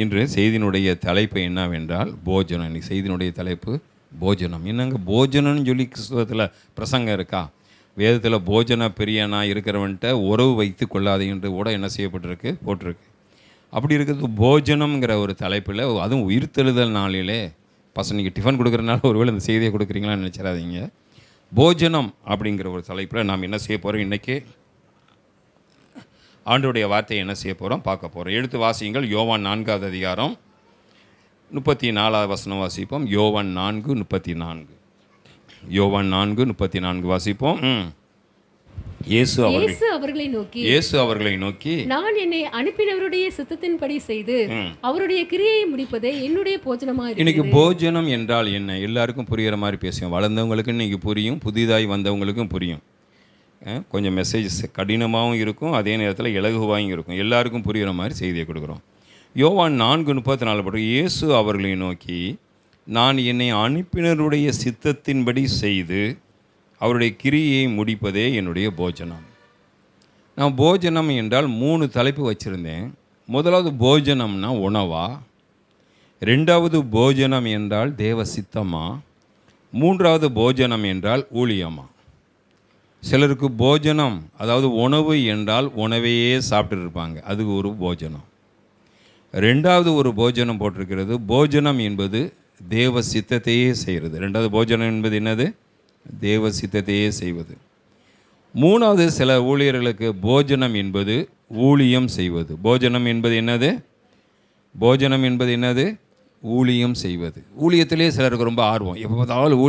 இன்று செய்தியினுடைய தலைப்பு என்னவென்றால் போஜனம். இன்றைக்கி செய்தியினுடைய தலைப்பு போஜனம். என்னங்க போஜனம்னு சொல்லி கிறிஸ்துவத்தில் பிரசங்கம் இருக்கா? வேதத்தில் போஜன பிரியனா இருக்கிறவன்ட்ட உறவு வைத்து கொள்ளாதீங்கன்று கூட என்ன செய்யப்பட்டிருக்கு, போட்டிருக்கு. அப்படி இருக்கிறது போஜனம்ங்கிற ஒரு தலைப்பில், அதுவும் உயிர்த்தெழுதல் நாளிலே பசங்க டிஃபன் கொடுக்குறதுனால ஒருவேளை இந்த செய்தியை கொடுக்குறீங்களான்னு நினச்சிடாதீங்க. போஜனம் அப்படிங்கிற ஒரு தலைப்பில் நாம் என்ன செய்ய போகிறோம், இன்றைக்கி ஆண்டவருடைய வார்த்தையை என்ன செய்ய போகிறோம், பார்க்க போகிறோம். எடுத்து வாசியுங்கள். யோவான் 4வது அதிகாரம் 34வது வசனம் வாசிப்போம். யோவான் 4:34. யோவான் 4:34 வாசிப்போம். இயேசு அவர்களை நோக்கி நான் என்னை அனுப்பினவருடைய சித்தத்தின்படி செய்து அவருடைய கிரியையை முடிப்பதே என்னுடைய போஜனமாக இருக்கிறது. இன்னைக்கு போஜனம் என்றால் என்ன எல்லாருக்கும் புரிகிற மாதிரி பேசுவோம். வளர்ந்தவங்களுக்கு இன்னைக்கு புரியும், புதிதாய் வந்தவங்களுக்கும் புரியும். கொஞ்சம் மெசேஜஸ் கடினமாகவும் இருக்கும், அதே நேரத்தில் இலகுவாகவும் இருக்கும். எல்லாருக்கும் புரிகிற மாதிரி செய்தியை கொடுக்குறோம். யோவான் 4:34 படி இயேசு அவர்களை நோக்கி நான் என்னை அனுப்பினருடைய சித்தத்தின்படி செய்து அவருடைய கிரியை முடிப்பதே என்னுடைய போஜனம். நான் போஜனம் என்றால் 3 தலைப்பு வச்சுருந்தேன். முதலாவது போஜனம்னா உணவா, 2வது போஜனம் என்றால் தேவ சித்தமா, 3வது போஜனம் என்றால் ஊழியமா. சிலருக்கு போஜனம் அதாவது உணவு என்றால் உணவையே சாப்பிட்டு இருப்பாங்க, அது ஒரு போஜனம். 2வது ஒரு போஜனம் போட்டிருக்கிறது, போஜனம் என்பது தேவ சித்தத்தையே செய்கிறது. 2வது போஜனம் என்பது என்னது, தேவ சித்தத்தையே செய்வது. 3வது சில ஊழியர்களுக்கு போஜனம் என்பது ஊழியம் செய்வது. போஜனம் என்பது என்னது, போஜனம் என்பது என்னது, ஊழியம் செய்வது. ஊழியத்திலே சிலருக்கு ரொம்ப ஆர்வம், எப்போ பார்த்தாலும்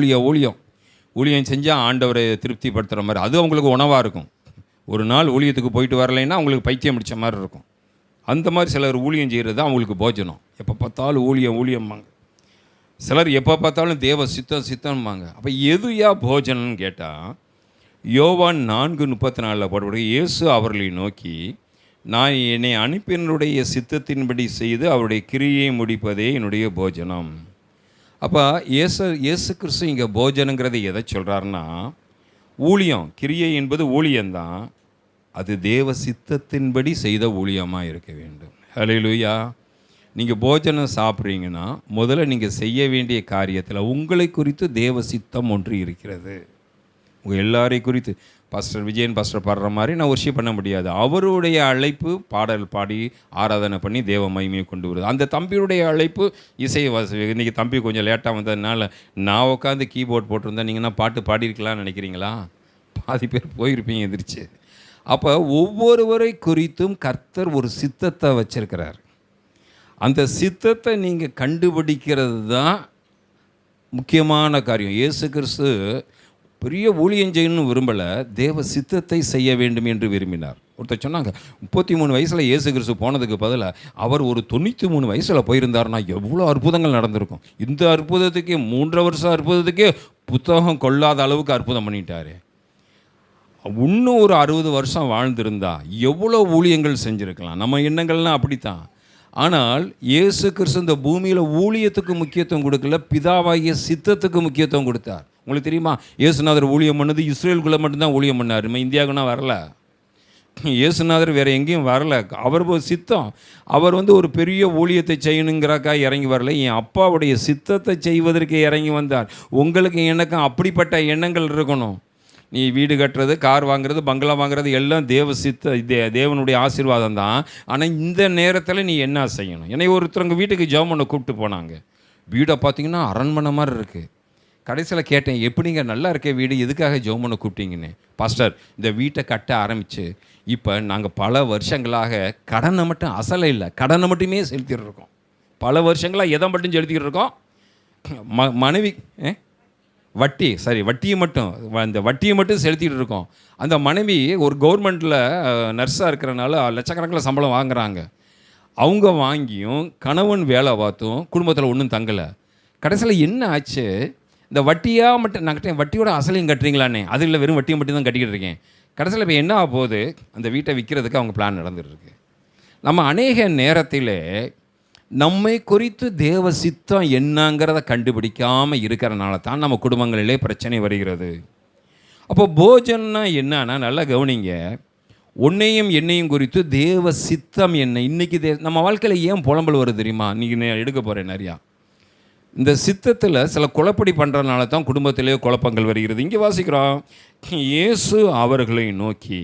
ஊழியம் செஞ்சால் ஆண்டவரை திருப்திப்படுத்துகிற மாதிரி, அது அவங்களுக்கு உணவாக இருக்கும். ஒரு நாள் ஊழியத்துக்கு போயிட்டு வரலைன்னா அவங்களுக்கு பைத்தியம் முடித்த மாதிரி இருக்கும். அந்த மாதிரி சிலர் ஊழியம் செய்கிறது தான் அவங்களுக்கு போஜனம். எப்போ பார்த்தாலும் ஊழியம்பாங்க. சிலர் எப்போ பார்த்தாலும் தேவ சித்தம்பாங்க. அப்போ எதுயா போஜனம்னு கேட்டால் யோவான் 4:34 போடப்பட இயேசு அவர்களை நோக்கி நான் என்னை அனுப்பினருடைய சித்தத்தின்படி செய்து அவருடைய கிரியை முடிப்பதே என்னுடைய போஜனம். அப்போ இயேசு கிறிஸ்து இங்கே போஜனங்கிறது எதை சொல்கிறாருன்னா, ஊழியம், கிரியை என்பது ஊழியம்தான், அது தேவ சித்தத்தின்படி செய்த ஊழியமாக இருக்க வேண்டும். ஹல்லேலூயா. நீங்கள் போஜனம் சாப்பிட்றீங்கன்னா முதல்ல நீங்கள் செய்ய வேண்டிய காரியத்தில் உங்களை குறித்து தேவ சித்தம் ஒன்று இருக்கிறது. உங்கள் எல்லாரையும் குறித்து பாஸ்டர் விஜயன் பாஸ்டர் பாடுற மாதிரி நான் ஒர்ஷிப் பண்ண முடியாது. அவருடைய அழைப்பு பாடல் பாடி ஆராதனை பண்ணி தேவ மகிமையை கொண்டு வருது. அந்த தம்பியுடைய அழைப்பு இசையை இன்றைக்கி தம்பி கொஞ்சம் லேட்டாக வந்ததுனால நான் உட்காந்து கீபோர்ட் போட்டிருந்தேன். நீங்கன்னா பாட்டு பாடியிருக்கலாம்னு நினைக்கிறீங்களா? பாதி பேர் போயிருப்பீங்க எதிர்த்து. அப்போ ஒவ்வொருவரை குறித்தும் கர்த்தர் ஒரு சித்தத்தை வச்சிருக்கிறார். அந்த சித்தத்தை நீங்கள் கண்டுபிடிக்கிறது தான் முக்கியமான காரியம். இயேசு கிறிஸ்து பெரிய ஊழியம் செய்யணும்னு விரும்பலை, தேவ சித்தத்தை செய்ய வேண்டும் என்று விரும்பினார். ஒருத்தர் சொன்னாங்க 33 வயசில் இயேசு கிறிஸ்து போனதுக்கு பதிலாக அவர் ஒரு 93 வயசில் போயிருந்தார்னா எவ்வளோ அற்புதங்கள் நடந்திருக்கும். இந்த அற்புதத்துக்கே 3 வருஷம் அற்புதத்துக்கே புத்தகம் கொள்ளாத அளவுக்கு அற்புதம் பண்ணிட்டார். இன்னும் ஒரு 60 வருஷம் வாழ்ந்திருந்தா எவ்வளோ ஊழியங்கள் செஞ்சுருக்கலாம். நம்ம எண்ணங்கள்லாம் அப்படித்தான். ஆனால் இயேசு கிறிஸ்து இந்த பூமியில் ஊழியத்துக்கு முக்கியத்துவம் கொடுக்கல, பிதாவாகிய சித்தத்துக்கு முக்கியத்துவம் கொடுத்தார். உங்களுக்கு தெரியுமா, இயேசுநாதர் ஊழியம் பண்ணது இஸ்ரேலுக்குள்ளே மட்டும்தான் ஊழியம் பண்ணார். நம்ம இந்தியாவுக்குன்னா வரல. இயேசுநாதர் வேறு எங்கேயும் வரல. அவர் சித்தம், அவர் ஒரு பெரிய ஊழியத்தை செய்யணுங்கிறக்காக இறங்கி வரல, என் அப்பாவுடைய சித்தத்தை செய்வதற்கு இறங்கி வந்தார். உங்களுக்கு எனக்கும் அப்படிப்பட்ட எண்ணங்கள் இருக்கணும். நீ வீடு கட்டுறது, கார் வாங்குறது, பங்களா வாங்குறது எல்லாம் தேவனுடைய ஆசீர்வாதம் தான். ஆனால் இந்த நேரத்தில் நீ என்ன செய்யணும்? என்னை ஒருத்தவங்க வீட்டுக்கு ஜெபம் பண்ண கூப்பிட்டு போனாங்க. வீடை பார்த்தீங்கன்னா அரண்மனை மாதிரி இருக்குது. கடைசியில் கேட்டேன், எப்படிங்க நல்லா இருக்கே வீடு, எதுக்காக ஜெபம் பண்ண கூப்பிட்டீங்கன்னு. பாஸ்டர், இந்த வீட்டை கட்ட ஆரம்பித்து இப்போ நாங்கள் பல வருஷங்களாக கடனை மட்டும், அசலை இல்லை, கடனை மட்டுமே செலுத்திட்டு இருக்கோம். பல வருஷங்களாக எதை மட்டும் செலுத்திக்கிட்டு இருக்கோம்? மனைவி வட்டியை மட்டும், அந்த வட்டியை மட்டும் செலுத்திட்டு இருக்கோம். அந்த மனைவி ஒரு கவர்மெண்ட்டில் நர்ஸாக இருக்கிறனால லட்சக்கணக்கில் சம்பளம் வாங்குகிறாங்க. அவங்க வாங்கியும் கணவன் வேலை பார்த்தும் குடும்பத்தில் ஒன்றும் தங்கலை. கடைசியில் என்ன ஆச்சு, இந்த வட்டியாக மட்டும் நாங்கள் வட்டியோட அசலையும் கட்டுறீங்களானே, அது இல்லை, வெறும் வட்டியை மட்டும் தான் கட்டிக்கிட்டு இருக்கேன். கடைசியில் இப்போ என்ன ஆக போகுது, அந்த வீட்டை விற்கிறதுக்கு அவங்க பிளான் நடந்துகிட்ருக்கு. நம்ம அநேக நேரத்தில் நம்மை குறித்து தேவ சித்தம் என்னங்கிறத கண்டுபிடிக்காமல் இருக்கிறனால தான் நம்ம குடும்பங்களிலே பிரச்சனை வருகிறது. அப்போ போஜனா என்னன்னா நல்லா கவனிங்க. உன்னையும் என்னையும் குறித்து தேவ சித்தம் என்ன. இன்றைக்கி நம்ம வாழ்க்கையில் ஏன் புலம்பல் வருது தெரியுமா? இன்றைக்கி நான் எடுக்க போகிறேன் நிறையா. இந்த சித்தத்தில் சில குழப்படி பண்ணுறதுனால தான் குடும்பத்திலே குழப்பங்கள் வருகிறது. இங்கே வாசிக்கிறோம், இயேசு அவர்களை நோக்கி,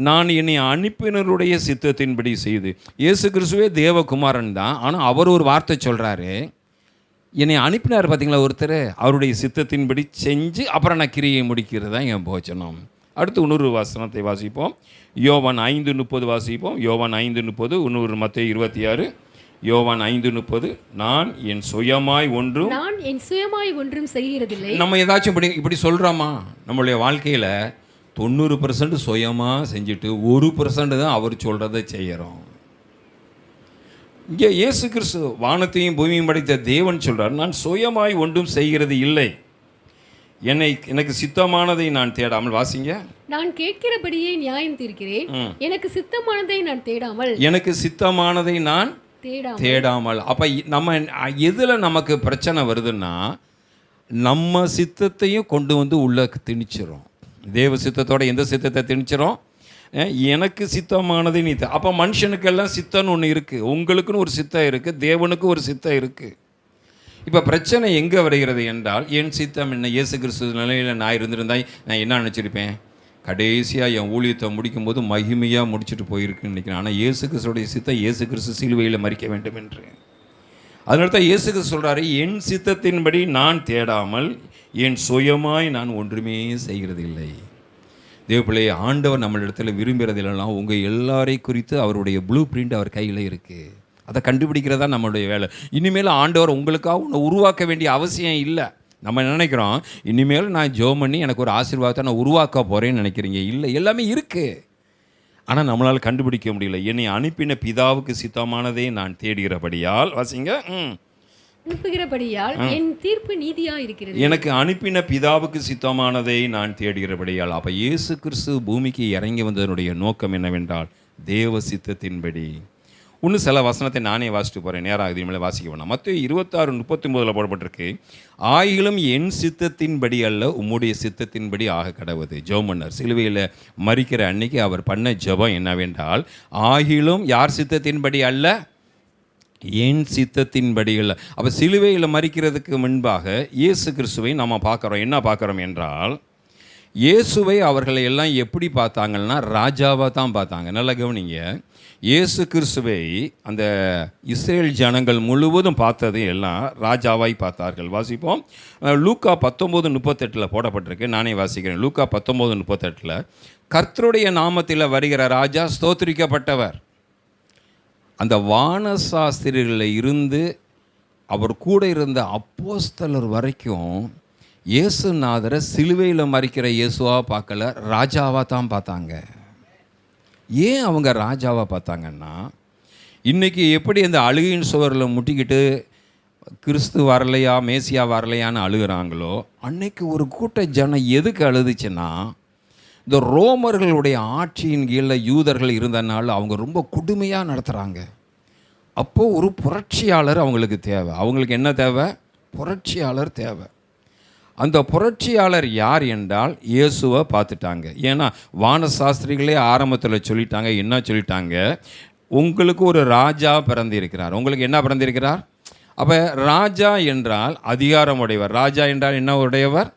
நான் என்னை அனுப்பினருடைய சித்தத்தின்படி செய்து. இயேசு கிறிஸ்துவே தேவகுமாரன் தான், ஆனால் அவர் ஒரு வார்த்தை சொல்கிறாரு, என்னை அனுப்பினார் பார்த்தீங்களா ஒருத்தர், அவருடைய சித்தத்தின்படி செஞ்சு அப்புறம் நான் கிரியை முடிக்கிறது தான் என் போச்சனம். அடுத்து இன்னொரு வசனத்தை வாசிப்போம். யோவான் 5:30 வாசிப்போம். யோவான் 5:30, இன்னொரு மத்தேயு 26, யோவான் 5:30. நான் என் சுயமாய் ஒன்றும் செய்கிறதில்லை. நம்ம ஏதாச்சும் இப்படி சொல்கிறோமா? நம்மளுடைய வாழ்க்கையில் 90% சுயமாக செஞ்சுட்டு 1% தான் அவர் சொல்கிறத செய்கிறோம். இங்கே இயேசு கிறிஸ்து வானத்தையும் பூமியும் படைத்த தேவன் சொல்கிறார், நான் சுயமாய் ஒன்றும் செய்கிறது இல்லை, எனக்கு சித்தமானதை நான் தேடாமல். வாசிங்க. நான் கேட்கிறபடியே நியாயம் தீர்க்கிறேன், எனக்கு சித்தமானதை நான் தேடாமல். அப்போ நம்ம எதில் நமக்கு பிரச்சனை வருதுன்னா, நம்ம சித்தத்தையும் கொண்டு வந்து உள்ள திணிச்சிரும். தேவ சித்தத்தோட எந்த சித்தத்தை திணிச்சிரும்? எனக்கு சித்தமானதை நீ. அப்போ மனுஷனுக்கெல்லாம் சித்தம்னு ஒன்று இருக்குது, உங்களுக்குன்னு ஒரு சித்தம் இருக்குது, தேவனுக்கு ஒரு சித்தம் இருக்குது. இப்போ பிரச்சனை எங்கே வருகிறது என்றால், என் சித்தம் என்ன? இயேசு கிறிஸ்து நிலையில் நான் இருந்திருந்தால் நான் என்ன நினச்சிருப்பேன்? கடைசியாக என் ஊழியத்தை முடிக்கும்போது மகிமையாக முடிச்சுட்டு போயிருக்குன்னு நினைக்கிறேன். ஆனால் இயேசு கிறிஸ்துடைய சித்தம் இயேசு கிறிஸ்து சிலுவையில் மறிக்க வேண்டும் என்று. அதனால தான் இயேசு கிறிஸ்து சொல்கிறாரு, என் சித்தத்தின்படி நான் தேடாமல் என் சுயமாய் நான் ஒன்றுமே செய்கிறது இல்லை. தேவப்பிள்ளையை ஆண்டவர் நம்மளிடத்தில் விரும்புகிறதில்லாம் உங்கள் எல்லாரை குறித்து அவருடைய ப்ளூ பிரிண்ட் அவர் கையில் இருக்குது. அதை கண்டுபிடிக்கிறதா நம்மளுடைய வேலை. இனிமேல் ஆண்டவர் உங்களுக்காக ஒன்று உருவாக்க வேண்டிய அவசியம் இல்லை. நம்ம நினைக்கிறோம், இனிமேல் நான் ஜெபம் பண்ணி எனக்கு ஒரு ஆசீர்வாதத்தை நான் உருவாக்க போகிறேன்னு நினைக்கிறீங்க. இல்லை, எல்லாமே இருக்குது, ஆனால் நம்மளால் கண்டுபிடிக்க முடியல. என்னை அனுப்பின பிதாவுக்கு சித்தமானதே நான் தேடுகிறபடியால். வாசிங்க. அனுப்புகிறபடியால் என் தீர்ப்பு நீதியாக இருக்கிறது. எனக்கு அனுப்பின பிதாவுக்கு சித்தமானதை நான் தேடுகிறபடியால். அப்போ இயேசு கிறிஸ்து பூமிக்கு இறங்கி வந்ததனுடைய நோக்கம் என்னவென்றால் தேவ சித்தத்தின்படி. இன்னும் சில வசனத்தை நானே வாசிட்டு போகிறேன், நேராக இது மேலே வாசிக்க வேணாம். மத்தேயு 26:39 போடப்பட்டிருக்கு, ஆகிலும் என் சித்தத்தின்படி அல்ல உம்முடைய சித்தத்தின்படி ஆக கடவுது. ஜெபம் பண்ணார் சிலுவையில் மரிக்கிற அன்னைக்கு. அவர் பண்ண ஜெபம் என்னவென்றால், ஆகிலும் யார் சித்தத்தின்படி அல்ல, என் சித்தத்தின்படி அல்ல. அப்போ சிலுவையில் மரிக்கிறதுக்கு முன்பாக இயேசு கிறிஸ்துவை நம்ம பார்க்குறோம். என்ன பார்க்குறோம் என்றால், இயேசுவை அவர்களை எல்லாம் எப்படி பார்த்தாங்கன்னா ராஜாவாக தான் பார்த்தாங்க. நல்லா கவனிங்க, இயேசு கிறிஸ்துவை அந்த இஸ்ரேல் ஜனங்கள் முழுவதும் பார்த்தது எல்லாம் ராஜாவாய் பார்த்தார்கள். வாசிப்போம். லூக்கா 19:38 போடப்பட்டிருக்கு, நானே வாசிக்கிறேன். லூக்கா 19:38, கர்த்தருடைய நாமத்தில் வருகிற ராஜா ஸ்தோத்திரிக்கப்பட்டவர். அந்த வானசாஸ்திரிகளில் இருந்து அவர் கூட இருந்த அப்போஸ்தலர் வரைக்கும் இயேசுநாதரை சிலுவையில் மறிக்கிற இயேசுவாக பார்க்கல, ராஜாவாக தான் பார்த்தாங்க. ஏன் அவங்க ராஜாவாக பார்த்தாங்கன்னா, இன்றைக்கி எப்படி அந்த அழுகையின் சுவரில் முட்டிக்கிட்டு கிறிஸ்து வரலையா மேசியா வரலையான்னு அழுகிறாங்களோ, அன்னைக்கு ஒரு கூட்ட ஜனம் எதுக்கு அழுதுச்சுன்னா, இந்த ரோமர்களுடைய ஆட்சியின் கீழே யூதர்கள் இருந்தனால அவங்க ரொம்ப கொடுமையாக நடத்துகிறாங்க. அப்போது ஒரு புரட்சியாளர் அவங்களுக்கு தேவை. அவங்களுக்கு என்ன தேவை? புரட்சியாளர் தேவை. அந்த புரட்சியாளர் யார் என்றால் இயேசுவை பார்த்துட்டாங்க. ஏன்னா வானசாஸ்திரிகளே ஆரம்பத்தில் சொல்லிட்டாங்க. என்ன சொல்லிட்டாங்க? உங்களுக்கு ஒரு ராஜா பிறந்திருக்கிறார். உங்களுக்கு என்ன பிறந்திருக்கிறார்? அப்போ ராஜா என்றால் அதிகாரம் உடையவர். ராஜா என்றால் என்ன உடையவர்?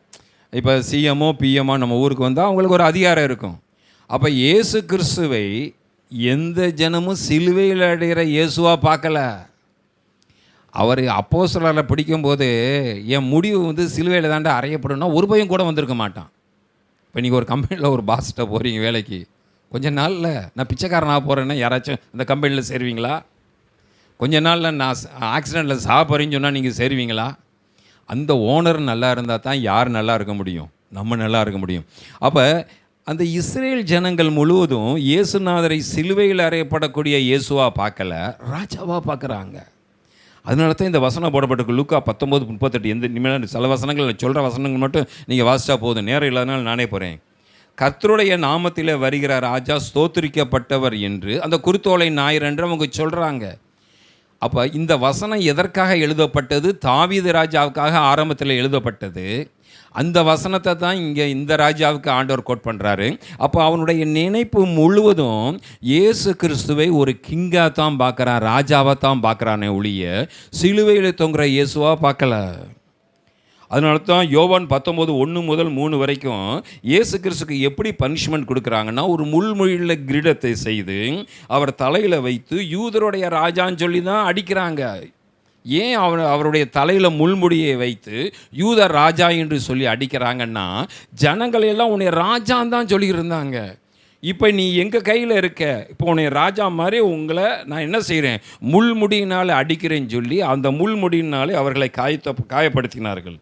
இப்போ சிஎம்ஓ பிஎம்ஓ நம்ம ஊருக்கு வந்தால் அவங்களுக்கு ஒரு அதிகாரம் இருக்கும். அப்போ இயேசு கிறிஸ்துவை எந்த ஜனமும் சிலுவையில் அடைகிற இயேசுவாக பார்க்கல. அவர் அப்போஸ்தலரை பிடிக்கும்போது என் முடிவு சிலுவையில் தாண்டா அறையப்படும்னா ஒரு பையன் கூட வந்திருக்க மாட்டான். இப்போ நீங்கள் ஒரு கம்பெனியில் ஒரு பாஸ்கிட்ட போகிறீங்க வேலைக்கு, கொஞ்ச நாளில் நான் பிச்சைக்காரனாக போகிறேன்னா யாராச்சும் அந்த கம்பெனியில் சேருவீங்களா? கொஞ்ச நாளில் நான் ஆக்சிடெண்ட்டில் சாப்பிட்றேன்னு சொன்னால் நீங்கள் சேருவீங்களா? அந்த ஓனர் நல்லா இருந்தால் தான் யார் நல்லா இருக்க முடியும்? நம்ம நல்லா இருக்க முடியும். அப்போ அந்த இஸ்ரேல் ஜனங்கள் முழுவதும் இயேசுநாதரை சிலுவையில் அறையப்படக்கூடிய இயேசுவாக பார்க்கல, ராஜாவாக பார்க்குறாங்க. அதனால தான் இந்த வசனம் போடப்பட்டிருக்கு. லூக்கா 19:38. இனிமேல் சில வசனங்கள் சொல்கிற வசனங்கள் மட்டும் நீங்கள் வாசித்தா போதும், நேரம் இல்லாதனால நானே போகிறேன். கர்த்தருடைய நாமத்தில் வருகிற ராஜா ஸ்தோத்திரிக்கப்பட்டவர் என்று அந்த குருத்தோலை ஞாயிறு என்று அவங்க சொல்கிறாங்க. அப்போ இந்த வசனம் எதற்காக எழுதப்பட்டது? தாவீது ராஜாவுக்காக ஆரம்பத்தில் எழுதப்பட்டது. அந்த வசனத்தை தான் இங்கே இந்த ராஜாவுக்கு ஆண்டவர் கோட் பண்ணுறாரு. அப்போ அவனுடைய நினைப்பு முழுவதும் இயேசு கிறிஸ்துவை ஒரு கிங்காக தான் பார்க்குறான், ராஜாவை தான் பார்க்குறானே ஒழிய சிலுவையில் தொங்குற இயேசுவாக பார்க்கல. அதனால தான் யோவான் 19:1-3 வரைக்கும் இயேசு கிறிஸ்துக்கு எப்படி பனிஷ்மெண்ட் கொடுக்குறாங்கன்னா, ஒரு முள்மொழியில் கிரீடத்தை செய்து அவர் தலையில் வைத்து யூதருடைய ராஜான்னு சொல்லி தான் அடிக்கிறாங்க. ஏன் அவருடைய தலையில் முள்முடியை வைத்து யூத ராஜா என்று சொல்லி அடிக்கிறாங்கன்னா, ஜனங்கள் எல்லாம் உன்னை ராஜான்னு தான் சொல்லியிருந்தாங்க. இப்போ நீ எங்கள் கையில் இருக்க, இப்போ உன்னை ராஜா மாதிரி உங்களை நான் என்ன செய்கிறேன், முள்முடியினால் அடிக்கிறேன்னு சொல்லி அந்த முள்முடியினாலே அவர்களை காயப்படுத்தினார்கள்.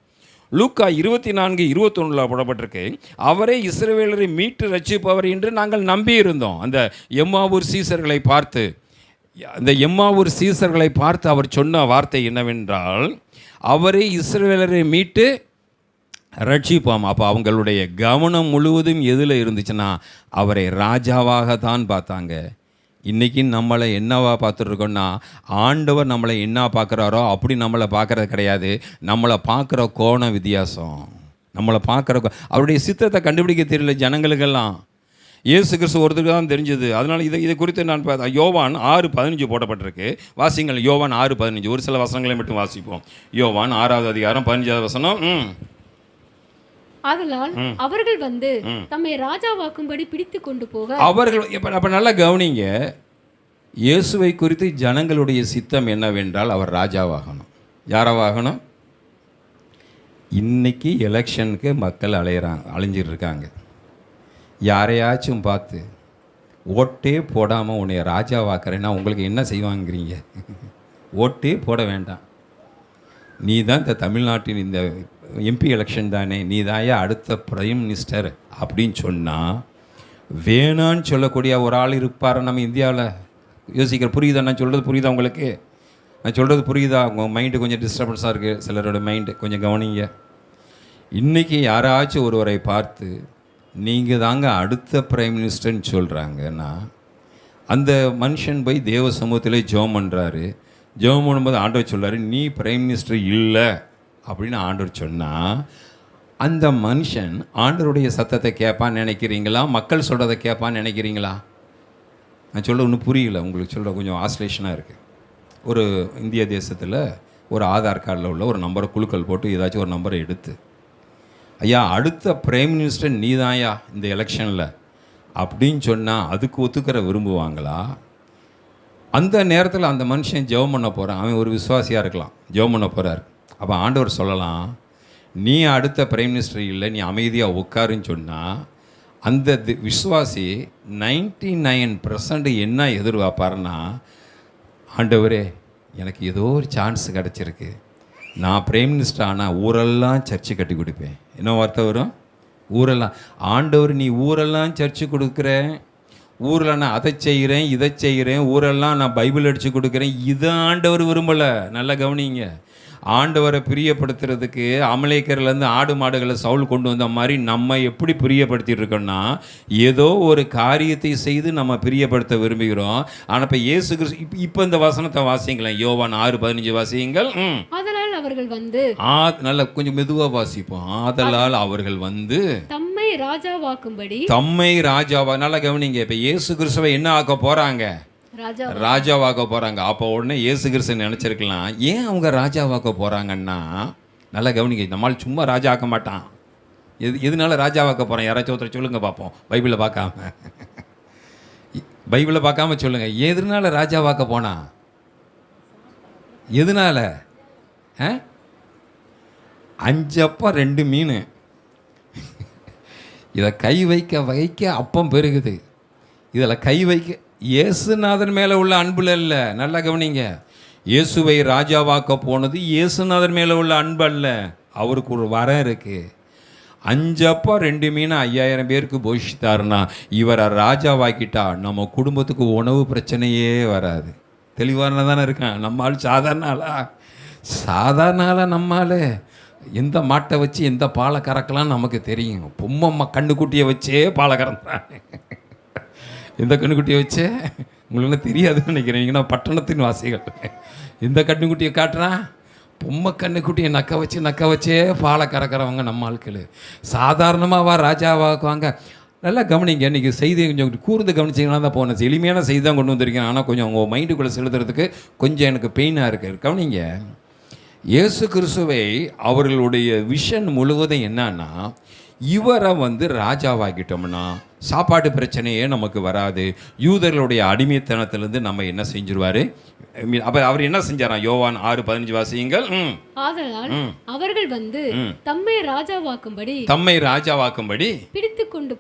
லூக்கா 24:21 போடப்பட்டிருக்கு, அவரே இஸ்ரவேலரை மீட்டு ரட்சிப்பவர் என்று நாங்கள் நம்பியிருந்தோம். அந்த எம்மாவூர் சீசர்களை பார்த்து அவர் சொன்ன வார்த்தை என்னவென்றால், அவரே இஸ்ரவேலரை மீட்டு ரட்சிப்போம். அப்போ அவங்களுடைய கவனம் முழுவதும் எதில் இருந்துச்சுன்னா, அவரை ராஜாவாக தான் பார்த்தாங்க. இன்றைக்கி நம்மளை என்னவா பார்த்துட்ருக்கோன்னா, ஆண்டவர் நம்மளை என்ன பார்க்குறாரோ அப்படி நம்மளை பார்க்குறது கிடையாது. நம்மளை பார்க்குற கோணம் வித்தியாசம். நம்மளை பார்க்குற அவருடைய சித்தத்தை கண்டுபிடிக்க தெரியல ஜனங்களுக்கெல்லாம். இயேசு கிறிஸ்து ஒருத்தருக்கு தான் தெரிஞ்சது. அதனால் இதை குறித்து நான் யோவான் 6:15 போடப்பட்டிருக்கு. வாசிங்கள். யோவான் 6:15. ஒரு சில வசனங்களை மட்டும் வாசிப்போம். யோவான் 6வது அதிகாரம் 15வது வசனம். ஆதலால் அவர்கள் வந்து தம்மை ராஜாவாக்கும்படி பிடித்து கொண்டு போக அவர்கள் அப்போ நல்லா கவனிங்க. இயேசுவை குறித்து ஜனங்களுடைய சித்தம் என்னவென்றால், அவர் ராஜாவாகணும். யாராவாகணும்? இன்னைக்கு எலெக்ஷனுக்கு மக்கள் அலைஞ்சிட்டு இருக்காங்க. யாரையாச்சும் பார்த்து ஓட்டே போடாமல் உன்னை ராஜாவாக்குறேன்னா உங்களுக்கு என்ன செய்வாங்கிறீங்க? ஓட்டே போட வேண்டாம். நீ தான் இந்த தமிழ்நாட்டின் இந்த எம்பி எலெக்ஷன் தானே, நீ தாயா அடுத்த பிரைம் மினிஸ்டர் அப்படின்னு சொன்னால் வேணான்னு சொல்லக்கூடிய ஒரு ஆள் இருப்பார் நம்ம இந்தியாவில். யோசிக்கிற புரியுதா? நான் சொல்கிறது புரியுதா உங்களுக்கு? நான் சொல்கிறது புரியுதா? உங்கள் மைண்டு கொஞ்சம் டிஸ்டர்பன்ஸாக இருக்குது. சிலரோட மைண்டு கொஞ்சம் கவனிங்க. இன்றைக்கி யாராச்சும் ஒருவரை பார்த்து நீங்கள் தாங்க அடுத்த பிரைம் மினிஸ்டர்னு சொல்கிறாங்கன்னா, அந்த மனுஷன் போய் தேவ சமூகத்திலே ஜெபம் பண்ணுறாரு. ஜெபம் பண்ணும்போது ஆண்டவர் சொல்கிறாரு, நீ பிரைம் மினிஸ்டர் இல்லை அப்படின்னு ஆண்டவர் சொன்னால், அந்த மனுஷன் ஆண்டவருடைய சத்தத்தை கேட்பான்னு நினைக்கிறீங்களா, மக்கள் சொல்கிறத கேட்பான்னு நினைக்கிறீங்களா? நான் சொல்ல ஒன்றும் புரியல உங்களுக்கு. சொல்கிற கொஞ்சம் ஆஸ்லேஷனாக இருக்குது. ஒரு இந்திய தேசத்தில் ஒரு ஆதார் கார்டில் உள்ள ஒரு நம்பரை குழுக்கள் போட்டு ஏதாச்சும் ஒரு நம்பரை எடுத்து, ஐயா அடுத்த பிரைம் மினிஸ்டர் நீ தான்யா இந்த எலெக்ஷனில் அப்படின்னு சொன்னால் அதுக்கு ஒத்துக்கிற விரும்புவாங்களா? அந்த நேரத்தில் அந்த மனுஷன் ஜெபம் பண்ண போகிறான். அவன் ஒரு விசுவாசியாக இருக்கலாம், ஜெபம் பண்ண போகிறார். அப்போ ஆண்டவர் சொல்லலாம், நீ அடுத்த பிரைம் மினிஸ்டர் இல்லை, நீ அமைதியாக உட்காருன்னு சொன்னால் அந்த விசுவாசி 99% என்ன எதிர்பார்ப்பாருன்னா, ஆண்டவரே எனக்கு ஏதோ ஒரு சான்ஸ் கிடச்சிருக்கு, நான் பிரைம் மினிஸ்டர் ஆனால் ஊரெல்லாம் சர்ச்சு கட்டி கொடுப்பேன். என்ன வார்த்தை வரும்? ஊரெல்லாம். ஆண்டவர் நீ ஊரெல்லாம் சர்ச்சு கொடுக்குற, ஊரில் நான் அதை செய்கிறேன் இதை செய்கிறேன், ஊரெல்லாம் நான் பைபிள் அடித்து கொடுக்குறேன், இதை ஆண்டவர் விரும்பலை. நல்லா கவனிங்க. ஆண்டவரை பிரியப்படுத்துறதுக்கு அமலேக்கர்லேருந்து ஆடு மாடுகளை சவுல் கொண்டு வந்த மாதிரி நம்ம எப்படி பிரியப்படுத்திட்டு இருக்கோம்னா, ஏதோ ஒரு காரியத்தை செய்து நம்ம பிரியப்படுத்த விரும்புகிறோம். ஆனால் இப்போ இயேசு கிறிஸ்து இப்போ இந்த வசனத்தை வாசிங்களேன். யோவான் 6:15 வாசியுங்கள். ஆதலால் அவர்கள் வந்து நல்லா கொஞ்சம் மெதுவாக வாசிப்போம். ஆதலால் அவர்கள் வந்து தம்மை ராஜாவாக்கும்படி நல்லா கவனிங்க. இப்போ இயேசு கிறிஸ்துவை என்ன ஆக்க போகிறாங்க? ராஜாவாக்க போகிறாங்க. அப்போ உடனே இயேசு கிறிஸ்து நினச்சிருக்கலாம், ஏன் அவங்க ராஜாவாக்க போகிறாங்கன்னா, நல்லா கவனிங்க. நம்மால் சும்மா ராஜா ஆக்க மாட்டான். எதனால ராஜாவாக்க போகிறான்? யாராச்சும் ஒருத்தர் சொல்லுங்கள் பார்ப்போம். பைபிளை பார்க்காம சொல்லுங்கள். எதனால ராஜாவாக்க போனா? எதனால? 5 அப்பம் 2 மீன். இதை கை வைக்க அப்பம் பெருகுது. இதில் கை வைக்க இயேசுநாதன் மேலே உள்ள அன்புல இல்லை. நல்லா கவனிங்க. இயேசுவை ராஜாவாக்க போனது இயேசுநாதன் மேலே உள்ள அன்பு அல்ல. அவருக்கு ஒரு வரம் இருக்குது. 5 அப்பம் 2 மீன் 5000 பேருக்கு போஷித்தாருன்னா, இவரை ராஜாவாக்கிட்டா நம்ம குடும்பத்துக்கு உணவு பிரச்சனையே வராது. தெளிவான தானே இருக்கேன். நம்மால் சாதாரண ஆளா நம்மால் எந்த மாட்டை வச்சு எந்த பாலை கறக்கலாம் நமக்கு தெரியும். பொம்மை கண்ணுக்குட்டியை வச்சே பாலை கறந்துறாங்க. எந்த கண்ணுக்குட்டியை வச்சே உங்களுக்கு தெரியாதுன்னு நினைக்கிறீங்கன்னா, பட்டணத்தின் வாசிகள் எந்த கண்ணுக்குட்டியை காட்டுறான்? பொம்மை கண்ணுக்குட்டியை நக்க வச்சே பாலை கறக்கிறவங்க நம்ம ஆட்கள். சாதாரணமாக ராஜாவாக்குவாங்க. நல்லா கவனிங்க, இன்றைக்கி செய்தி கொஞ்சம் கூர்ந்து கவனிச்சிங்கன்னா தான் போனேன். எளிமையான செய்தி தான் கொண்டு வந்திருக்கேன். ஆனால் கொஞ்சம் உங்கள் மைண்டுக்குள்ளே செலுத்துறதுக்கு கொஞ்சம் எனக்கு பெயினாக இருக்குது. கவனிங்க, இயேசு கிறிஸ்துவை அவர்களுடைய விஷன் முழுவதும் என்னன்னா, இவரை ராஜாவாக்கிட்டோம்னா சாப்பாட்டு பிரச்சனையே நமக்கு வராது. யூதர்களுடைய அடிமைத்தனத்திலிருந்து நம்ம என்ன செஞ்சிருவார். அப்போ அவர் என்ன செஞ்சாராம்? யோவான் 6:15 வாசியுங்கள். ஆதலால் அவர்கள் தம்மை ராஜாவாக்கும்படி பிடித்து கொண்டு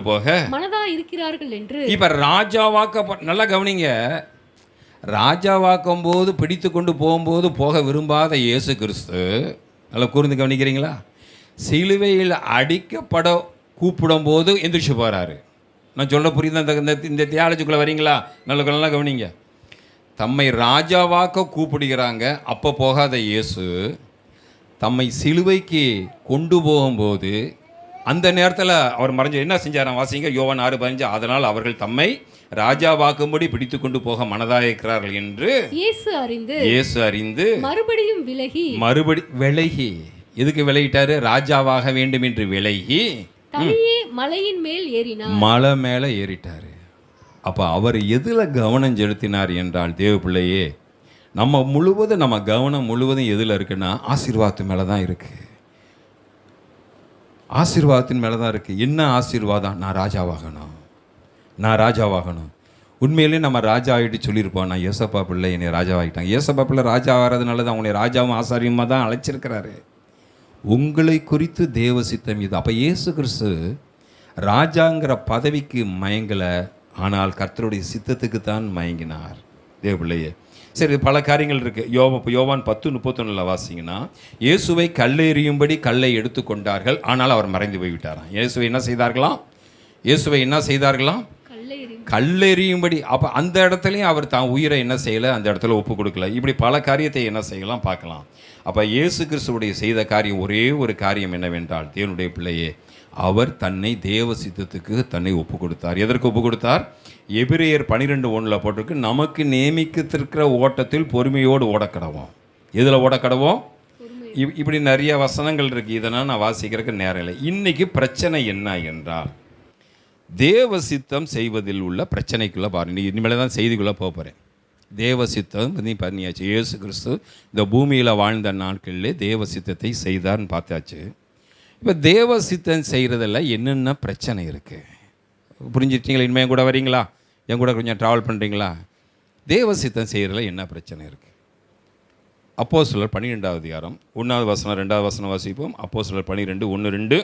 போக மனதா இருக்கிறார்கள் என்று. இப்ப ராஜாவாக்க நல்லா கவனிங்க, ராஜாவாக்கும் போது பிடித்து கொண்டு போகும்போது போக விரும்பாத இயேசு கிறிஸ்து, நல்லா கூர்ந்து கவனிக்கிறீங்களா, சிலுவையில் அடிக்கப்பட கூப்பிடும் போது எந்திரிச்சு போகிறாரு. நான் சொல்ல புரியுது? இந்த தியாலஜிக்குள்ளே வரீங்களா? நல்லா கவனிங்க. தம்மை ராஜாவாக்க கூப்பிடுகிறாங்க, அப்போ போகாத இயேசு தம்மை சிலுவைக்கு கொண்டு போகும்போது அந்த நேரத்தில் அவர் மறைஞ்சு என்ன செஞ்சாராம்? வாசிங்க, யோவான் 6:15. அதனால் அவர்கள் தம்மை ராஜாவாக்கும்படி பிடித்து கொண்டு போக மனதாயிருக்கிறார்கள் என்று இயேசு அறிந்து மறுபடியும் விலகி. எதுக்கு விலகிட்டாரு? ராஜாவாக வேண்டும் என்று விலகி மலையின் மேல் ஏறினார். மலை மேலே ஏறிட்டாரு. அப்போ அவர் எதில் கவனம் செலுத்தினார் என்றால், தேவ பிள்ளையே, நம்ம கவனம் முழுவதும் எதில் இருக்குன்னா ஆசீர்வாதத்து மேலே தான் இருக்குது. ஆசீர்வாதத்தின் மேலே தான் இருக்குது. என்ன ஆசீர்வாதம்? நான் ராஜாவாகணும். உண்மையிலேயே நம்ம ராஜா ஆகிட்டு சொல்லியிருப்போம், நான் ஏசப்பா பிள்ளை என்னை ராஜாவாகிட்டாங்க. ஏசப்பா பிள்ளை ராஜா ஆகிறதுனால தான் அவனை ராஜாவும் ஆசாரியமாக தான் அழைச்சிருக்கிறாரு. உங்களை குறித்து தேவ சித்தம் இது. அப்போ இயேசு கிறிஸ்து ராஜாங்கிற பதவிக்கு மயங்கலை, ஆனால் கர்த்தருடைய சித்தத்துக்கு தான் மயங்கினார். தேவ பிள்ளையே, சரி, பல காரியங்கள் இருக்குது. யோவான் 10:31 வாசிங்கன்னா, இயேசுவை கல்லெறியும்படி கல்லை எடுத்து கொண்டார்கள், ஆனால் அவர் மறைந்து போய்விட்டாராம். இயேசுவை என்ன செய்தார்களாம்? கல்லெறியும்படி. அப்போ அந்த இடத்துலையும் அவர் தான் உயிரை என்ன செய்யலை, அந்த இடத்துல ஒப்பு கொடுக்கல. இப்படி பல காரியத்தை என்ன செய்யலாம் பார்க்கலாம். அப்போ இயேசு கிறிஸ்துவுடைய செய்த காரியம் ஒரே ஒரு காரியம் என்னவென்றால், தேவனுடைய பிள்ளையே, அவர் தன்னை தேவ சித்தத்துக்கு தன்னை ஒப்பு கொடுத்தார். எதற்கு ஒப்பு கொடுத்தார்? எபிரேயர் 12:1 போட்டிருக்கு, நமக்கு நியமிக்கத்திருக்கிற ஓட்டத்தில் பொறுமையோடு ஓடக்கடவோம். எதில் ஓடக்கடவோம்? இப்படி நிறைய வசனங்கள் இருக்குது. இதனால் நான் வாசிக்கிறதுக்கு நேரம் இல்லை. இன்றைக்கி பிரச்சனை என்ன என்றால், தேவ சித்தம் செய்வதில் உள்ள பிரச்சனைக்குள்ளே பாருங்கள். இனிமேல் தான் செய்திக்குள்ளே போகிறேன். தேவ சித்தம் பண்ணியாச்சு. இயேசு கிறிஸ்து இந்த பூமியில் வாழ்ந்த நாட்களிலே தேவ சித்தத்தை செய்தார்னு பார்த்தாச்சு. இப்போ தேவ சித்தம் செய்கிறதில் என்னென்ன பிரச்சனை இருக்குது புரிஞ்சிட்டிங்களா? இனிமேல் என் கூட வரீங்களா? என் கூட கொஞ்சம் ட்ராவல் பண்ணுறீங்களா? தேவ சித்தம் செய்கிறதில் என்ன பிரச்சனை இருக்குது? அப்போஸ்தலர் 12 அதிகாரம் 1 வசனம் 2 வசனம் வாசிப்போம். அப்போஸ்தலர் 12:1-2.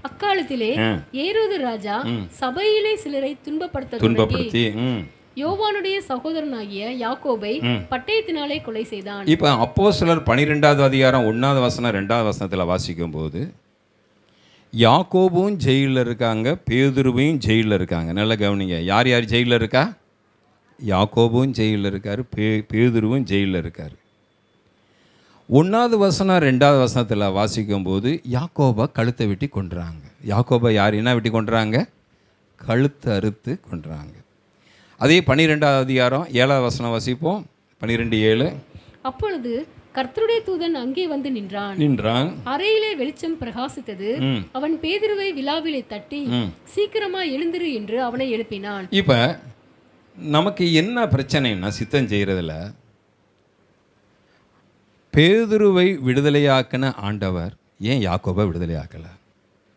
அக்காலத்திலே ஏரோது ராஜா சபையிலே சிலரை துன்பப்படுத்தி யோவானுடைய சகோதரனாகிய யாக்கோபை பட்டயத்தினாலே கொலை செய்தான். இப்போ அப்போஸ்தலர் 12 அதிகாரம் 1 வசனம் 2 வசனத்தில் வாசிக்கும் போது, யாக்கோபும் ஜெயிலில் இருக்காங்க, பேதுருவையும் ஜெயிலில் இருக்காங்க. நல்லா கவனிங்க, யார் யார் ஜெயிலில் இருக்கா? யாக்கோபும் ஜெயிலில் இருக்கார், பேதுருவும் ஜெயிலில் இருக்கார். 1 வசனம் 2 வசனத்தில் வாசிக்கும் போது யாக்கோபை கழுத்தை வெட்டி கொன்றாங்க. யாக்கோபை யார் என்ன வெட்டி கொன்றாங்க? கழுத்தை அறுத்து கொன்றாங்க. அதே 12 அதிகாரம் 7 வசனம் வாசிப்போம். 12:7. அப்பொழுது கர்த்தருடைய தூதன் அங்கே வந்து நின்றான். அறையிலே வெளிச்சம் பிரகாசித்தது. அவன் பேதுருவை விலாவிலே தட்டி, சீக்கிரமா எழுந்திரு என்று அவனை எழுப்பினான். இப்ப நமக்கு என்ன பிரச்சனைன்னா, சித்தம் செய்யறதுல பேதுருவை விடுதலையாக்கின ஆண்டவர் ஏன் யாக்கோபை விடுதலையாக்கலை?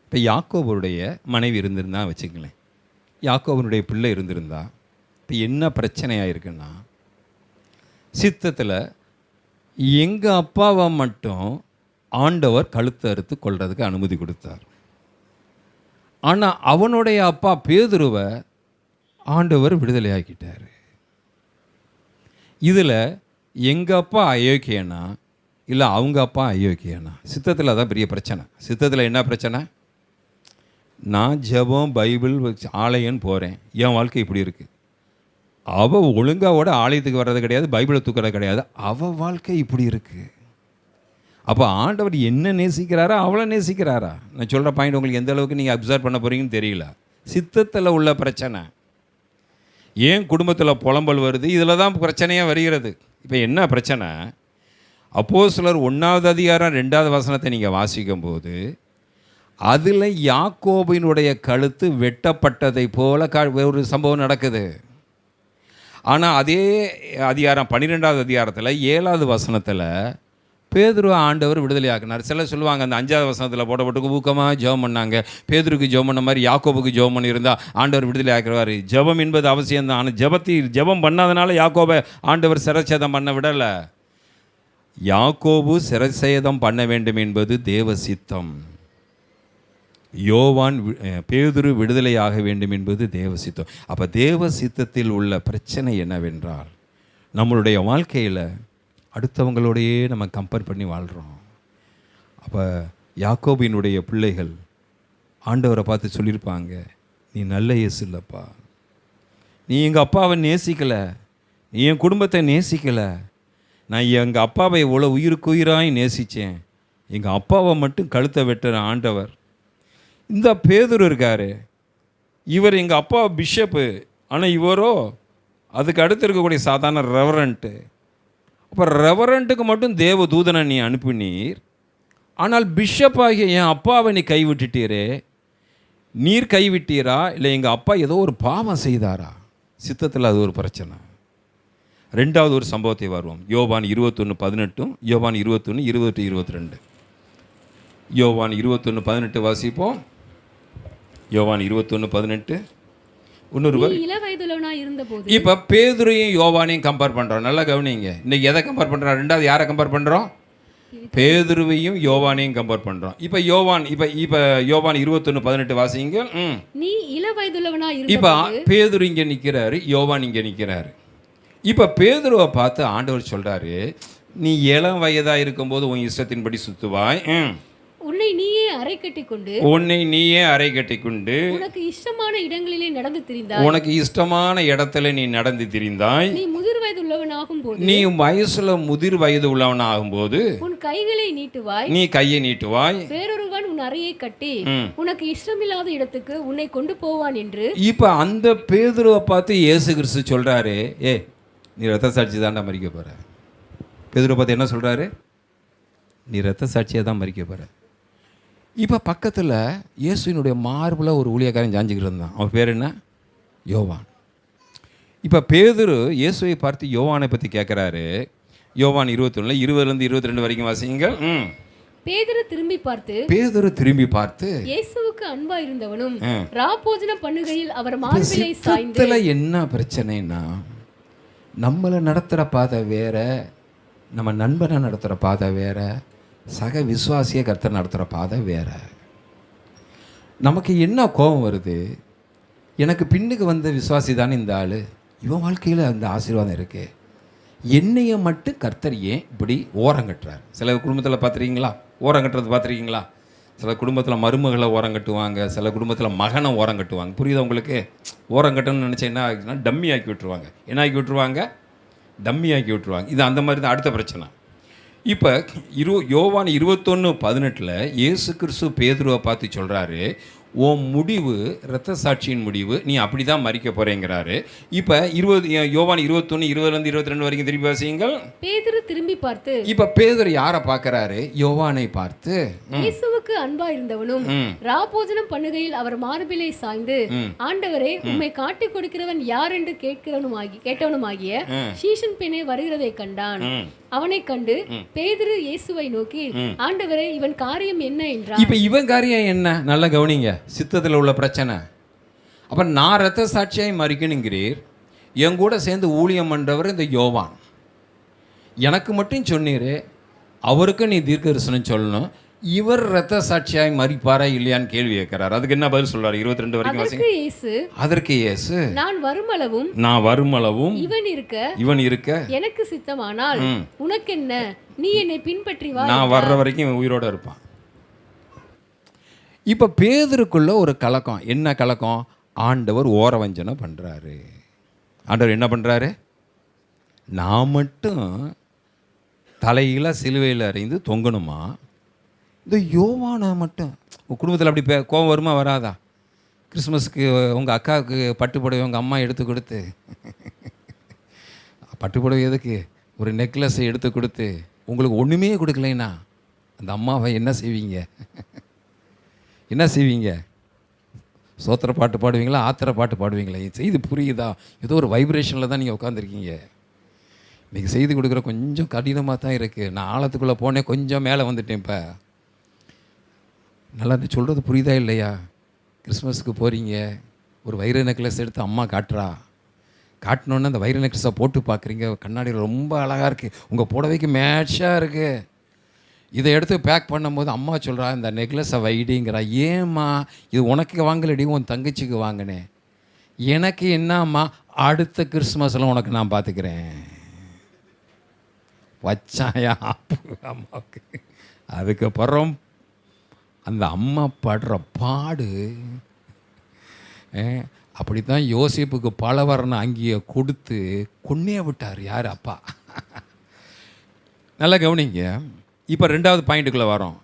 இப்போ யாக்கோபுடைய மனைவி இருந்திருந்தா வச்சுக்கங்களேன், யாக்கோபனுடைய பிள்ளை இருந்திருந்தா, இப்போ என்ன பிரச்சனையாக இருக்குன்னா, சித்தத்தில் எங்கள் அப்பாவை மட்டும் ஆண்டவர் கழுத்தை அறுத்து கொள்றதுக்கு அனுமதி கொடுத்தார். ஆனால் அவனுடைய அப்பா பேதுருவை ஆண்டவர் விடுதலையாக்கிட்டார். இதில் எங்கள் அப்பா அயோக்கியனா இல்லை அவங்க அப்பா அயோக்கியனா? சித்தத்தில் தான் பெரிய பிரச்சனை. சித்தத்தில் என்ன பிரச்சனை? நான் ஜெபம் பைபிள் ஆலயம்னு போகிறேன், என் வாழ்க்கை இப்படி இருக்குது. அவள் ஒழுங்காவோட ஆலயத்துக்கு வர்றது கிடையாது, பைபிளை தூக்கிறது கிடையாது, அவள் வாழ்க்கை இப்படி இருக்குது. அப்போ ஆண்டவர் என்ன நேசிக்கிறாரா அவளை நேசிக்கிறாரா? நான் சொல்கிற பாயிண்ட் உங்களுக்கு எந்த அளவுக்கு நீங்கள் அப்சர்வ் பண்ண போகிறீங்கன்னு தெரியல. சித்தத்தில் உள்ள பிரச்சனை. ஏன் குடும்பத்தில் புலம்பல் வருது? இதில் தான் பிரச்சனையாக வருகிறது. இப்போ என்ன பிரச்சனை? அப்போஸ்தலர் 1வது அதிகாரம் 2வது வசனத்தை நீங்கள் வாசிக்கும்போது அதில் யாக்கோபினுடைய கழுத்து வெட்டப்பட்டதை போல ஒரு சம்பவம் நடக்குது. ஆனால் அதே அதிகாரம் 12வது அதிகாரத்தில் 7வது வசனத்தில் பேதுருவை ஆண்டவர் விடுதலையாக்குனார். சிலர் சொல்லுவாங்க அந்த 5வது வசனத்தில் போடப்பட்டு ஊக்கமாக ஜெபம் பண்ணாங்க, பேதுருக்கு ஜெபம் பண்ண மாதிரி யாக்கோபுக்கு ஜெபம் பண்ணி இருந்தால் ஆண்டவர் விடுதலை ஆக்குவார். ஜெபம் என்பது அவசியம்தான். ஆனால் ஜெபம் பண்ணாதனால யாக்கோபை ஆண்டவர் சிரச்சேதம் பண்ண விடலை. யாக்கோபு சிரச்சேதம் பண்ண வேண்டும் என்பது தேவ சித்தம். பேதுரு விடுதலையாக வேண்டும் என்பது தேவ சித்தம். அப்போ தேவ சித்தத்தில் உள்ள பிரச்சனை என்னவென்றால், நம்மளுடைய வாழ்க்கையில் அடுத்தவங்களோடையே நம்ம கம்பேர் பண்ணி வாழ்கிறோம். அப்போ யாக்கோபினுடைய பிள்ளைகள் ஆண்டவரை பார்த்து சொல்லியிருப்பாங்க, நீ நல்ல இயேசு இல்லைப்பா, நீ எங்கள் அப்பாவை நேசிக்கலை, நீ என் குடும்பத்தை நேசிக்கலை, நான் எங்கள் அப்பாவை இவ்வளோ உயிருக்குயிராய் நேசித்தேன், எங்கள் அப்பாவை மட்டும் கழுத்தை வெட்டுற ஆண்டவர். இந்த பேதுரு இருக்கார், இவர் எங்கள் அப்பா பிஷப்பு, ஆனால் இவரோ அதுக்கு அடுத்து இருக்கக்கூடிய சாதாரண ரெவரண்ட்டு. அப்போ ரெவரண்ட்டுக்கு மட்டும் தேவ தூதனை நீ அனுப்பினீர், ஆனால் பிஷப் ஆகிய என் அப்பாவை நீ கைவிட்டுட்டீரே, நீர் கைவிட்டீரா இல்லை எங்கள் அப்பா ஏதோ ஒரு பாவம் செய்தாரா? சித்தத்தில் அது ஒரு பிரச்சனை. 2வது ஒரு சம்பவத்தை வருவோம். யோவான் 21:18, யோவான் 21:20-22. யோவான் 21:18 வாசிப்போம். யோவான் 21:18. இப்போ பேதுரையும் யோவானையும் கம்பேர் பண்ணுறோம். நல்லா கவனிங்க. இன்னைக்கு எதை கம்பேர் பண்ணுறோம்? 2வது யாரை கம்பேர் பண்ணுறோம்? பேதுருவையும் யோவானையும் கம்பேர் பண்ணுறோம். இப்போ யோவான் 21:18 வாசிங்க. நீ இள வயதுள்ளவனா இப்போ பேதுரு இங்கே நிற்கிறாரு, யோவான் இங்கே நிற்கிறாரு. இப்போ பேதுருவை பார்த்து ஆண்டவர் சொல்கிறாரு, நீ இளம் வயதாக இருக்கும்போது உன் இஷ்டத்தின்படி சுற்றுவாய், உன்னை நீயே அறை கட்டிக்கொண்டு உனக்கு இஷ்டமான இடங்களிலே நடந்து திரிந்தாய், உனக்கு இஷ்டமான இடத்துல நீ நடந்து திரிந்தாய். நீ முதிர் வயது உள்ளவனாகும் போது, நீ வயசுல முதிர் வயது உள்ளவனாகும் போது உன் கைகளை நீட்டுவாய், நீ கையை நீட்டுவாய், வேறொருவன் உன் அறையை கட்டி உனக்கு இஷ்டமில்லாத இடத்துக்கு உன்னை கொண்டு போவான் என்று. இப்ப அந்த பேதுருவை பார்த்து இயேசு கிறிஸ்து சொல்றாரு, நீ ரத்த சாட்சி தாண்டா மறிக்க போற. பேதுருவை பார்த்து என்ன சொல்றாரு? நீ ரத்த சாட்சியை தான் மறிக்க போற. இப்போ பக்கத்தில் இயேசுவினுடைய மார்பில் ஒரு ஊழியக்காரன் சாஞ்சிக்கிட்டு இருந்தான். அவர் பேர் என்ன? யோவான். இப்போ பேதுரு இயேசுவை பார்த்து யோவானை பற்றி கேட்குறாரு. யோவான் 21 20-22 வரைக்கும் வாசிங்க. பேதுரு திரும்பி பார்த்து இயேசுவுக்கு அன்பா இருந்தவனும் ராபோஜன பண்ணுகையில் அவர் மார்பிலை சாய்ந்து. என்ன பிரச்சனைனா, நம்மளை நடத்துகிற பாதை வேற, நம்ம நண்பனை நடத்துகிற பாதை வேற, சக விசுவாசியை கர்த்தர் நடத்துகிற பாதை வேற. நமக்கு என்ன கோபம் வருது? எனக்கு பின்னுக்கு வந்த விசுவாசி தானே இந்த ஆள், இவன் வாழ்க்கையில் அந்த ஆசீர்வாதம் இருக்குது, என்னையை மட்டும் கர்த்தர் ஏன் இப்படி ஓரங்கட்டுறார்? சில குடும்பத்தில் பார்த்துருக்கீங்களா ஓரங்கட்டுறது? பார்த்துருக்கீங்களா? சில குடும்பத்தில் மருமகளை ஓரங்கட்டுவாங்க, சில குடும்பத்தில் மகனை ஓரங்கட்டுவாங்க. புரியுதா உங்களுக்கு? ஓரங்கட்டணும்னு நினச்சா என்ன ஆகுதுன்னா டம்மி ஆக்கி விட்டுருவாங்க. என்ன ஆக்கி விட்டுருவாங்க? டம்மி ஆக்கி விட்டுருவாங்க. இது அந்த மாதிரி தான் அடுத்த பிரச்சனை. இப்போ யோவான் 21:18 இயேசு கிறிஸ்து பேதுருவை பார்த்து சொல்கிறாரு, உன் முடிவு இரத்த சாட்சியின் முடிவு, நீ அப்படி தான் மறிக்க போகிறேங்கிறாரு. இப்போ யோவான் 21 20-22 வரைக்கும் திரும்பி வாசியுங்கள். பேதுரு திரும்பி பார்த்து, இப்போ பேதுரு யாரை பார்க்குறாரு? யோவானை பார்த்து, இயேசுவுக்கு அன்பா இருந்தவனும் ராபோஜனம் பண்ணுகையில் அவர் மார்பிலை சாய்ந்து, ஆண்டவரே உம்மை காட்டி கொடுக்கிறவன் யார் என்று கேட்டவனுமாகிய சீஷன் பெண்ணை வருகிறதை கண்டான். அவனை கண்டு பேதுரு இயேசுவை நோக்கி, ஆண்டவரே இவன் காரியம் என்ன என்றான். இப்போ இவன் காரியம் என்ன? நல்லா கவனிங்க, சித்தத்தில் உள்ள பிரச்சனை. அப்போ நான் இரத்த சாட்சியாய் மறிக்கணுங்கிறீர், என் கூட சேர்ந்து ஊழியம் பண்ணுறவர் இந்த யோவான், எனக்கு மட்டும் சொன்னீர், அவருக்கு நீ தீர்க்கதரிசனம் சொல்லணும், இவர் இரத்த சாட்சியாய் மறிப்பாரா இல்லையான்னு கேள்வி கேட்கிறார். அதுக்கு என்ன பதில் சொல்றாரு? 22 வரைக்கும் வாசிங்க. அதற்கு இயேசு, நான் வருமளவும் இவன் இருக்க எனக்கு சித்தமானால் உனக்கு என்ன, நீ என்னை பின்பற்றி வா, நான் வர்ற வரைக்கும் இவன் உயிரோட இருப்பான். இப்போ பேதுருக்குள்ள ஒரு கலக்கம். என்ன கலக்கம்? ஆண்டவர் ஓரவஞ்சனை பண்ணுறாரு. ஆண்டவர் என்ன பண்ணுறாரு? நான் மட்டும் தலையில சிலுவையில் அறைந்து தொங்கணுமா? இந்த யோவானை மட்டும் குடும்பத்தில் அப்படி கோபம் வருமா வராதா? கிறிஸ்மஸுக்கு உங்கள் அக்காவுக்கு பட்டுப்புடவை உங்கள் அம்மா எடுத்து கொடுத்து, பட்டுப்புடவை எதுக்கு, ஒரு நெக்லஸை எடுத்து கொடுத்து உங்களுக்கு ஒன்றுமே கொடுக்கலைன்னா அந்த அம்மாவை என்ன செய்வீங்க? என்ன செய்வீங்க? சோத்திர பாட்டு பாடுவீங்களா, ஆத்திர பாட்டு பாடுவீங்களா? செய்தி புரியுதா? ஏதோ ஒரு வைப்ரேஷனில் தான் நீங்கள் உட்காந்துருக்கீங்க. இன்றைக்கி செய்தி கொடுக்குற கொஞ்சம் கடினமாக தான் இருக்குது. நான் ஆழத்துக்குள்ளே போனேன், கொஞ்சம் மேலே வந்துட்டேன். இப்போ நல்லா சொல்கிறது புரியுதா இல்லையா? கிறிஸ்மஸுக்கு போகிறீங்க, ஒரு வைர நெக்லஸ் எடுத்து அம்மா காட்டினோன்னே அந்த வைர நெக்லஸை போட்டு பார்க்குறீங்க, கண்ணாடியில் ரொம்ப அழகாக இருக்குது, உங்கள் புடவைக்கு மேட்சாக இருக்குது. இதை எடுத்து பேக் பண்ணும்போது அம்மா சொல்கிறா, இந்த நெக்லஸை வைடிங்கிறா. ஏம்மா, இது உனக்கு வாங்கலடி, உன் தங்கச்சிக்கு வாங்கினேன். எனக்கு என்னம்மா, அடுத்த கிறிஸ்மஸில் உனக்கு நான் பார்த்துக்கிறேன். வச்சாயா அம்மாவுக்கு. அதுக்கப்புறம் அந்த அம்மா படுற பாடு. அப்படி தான் யோசேப்புக்கு பலவர்ண அங்கேயே கொடுத்து கொன்னே விட்டார். யார்? அப்பா. நல்லா கவனிங்க. இப்போ 2வது பாயிண்ட்டுக்குள்ளே வரோம்.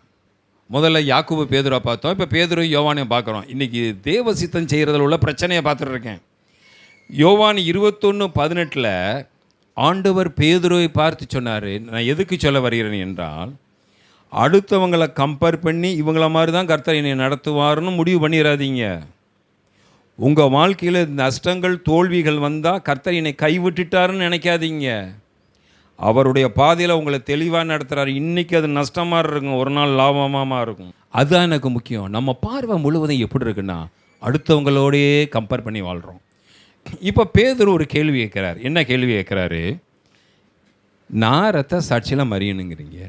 முதல்ல யாக்கோபு பேதுருவை பார்த்தோம், இப்போ பேதுரு யோவானையும் பார்க்குறோம். இன்றைக்கி தேவ சித்தம் செய்கிறதுல உள்ள பிரச்சனையை பார்த்துட்ருக்கேன். யோவான் 21:18 ஆண்டவர் பேதுருவை பார்த்து சொன்னார், நான் எதுக்கு சொல்ல வருகிறேன் என்றால், அடுத்தவங்களை கம்பேர் பண்ணி இவங்கள மாதிரி தான் கர்த்தர் என்னை நடத்துவார்னு முடிவு பண்ணிடாதீங்க. உங்கள் வாழ்க்கையில் நஷ்டங்கள் தோல்விகள் வந்தால் கர்த்தர் என்னை கைவிட்டுட்டாருன்னு நினைக்காதீங்க. அவருடைய பாதையில் உங்களை தெளிவாக நடத்துகிறார். இன்றைக்கி அது நஷ்டமாக இருக்கும், ஒரு நாள் லாபமாக இருக்கும். அதுதான் எனக்கு முக்கியம். நம்ம பார்வை முழுவதும் எப்படி இருக்குன்னா, அடுத்தவங்களோடையே கம்பேர் பண்ணி வாழ்கிறோம். இப்போ பேதுரு ஒரு கேள்வி கேட்குறாரு. என்ன கேள்வி கேட்குறாரு? நான் ரத்த சாட்சியில் மறியணுங்கிறீங்க,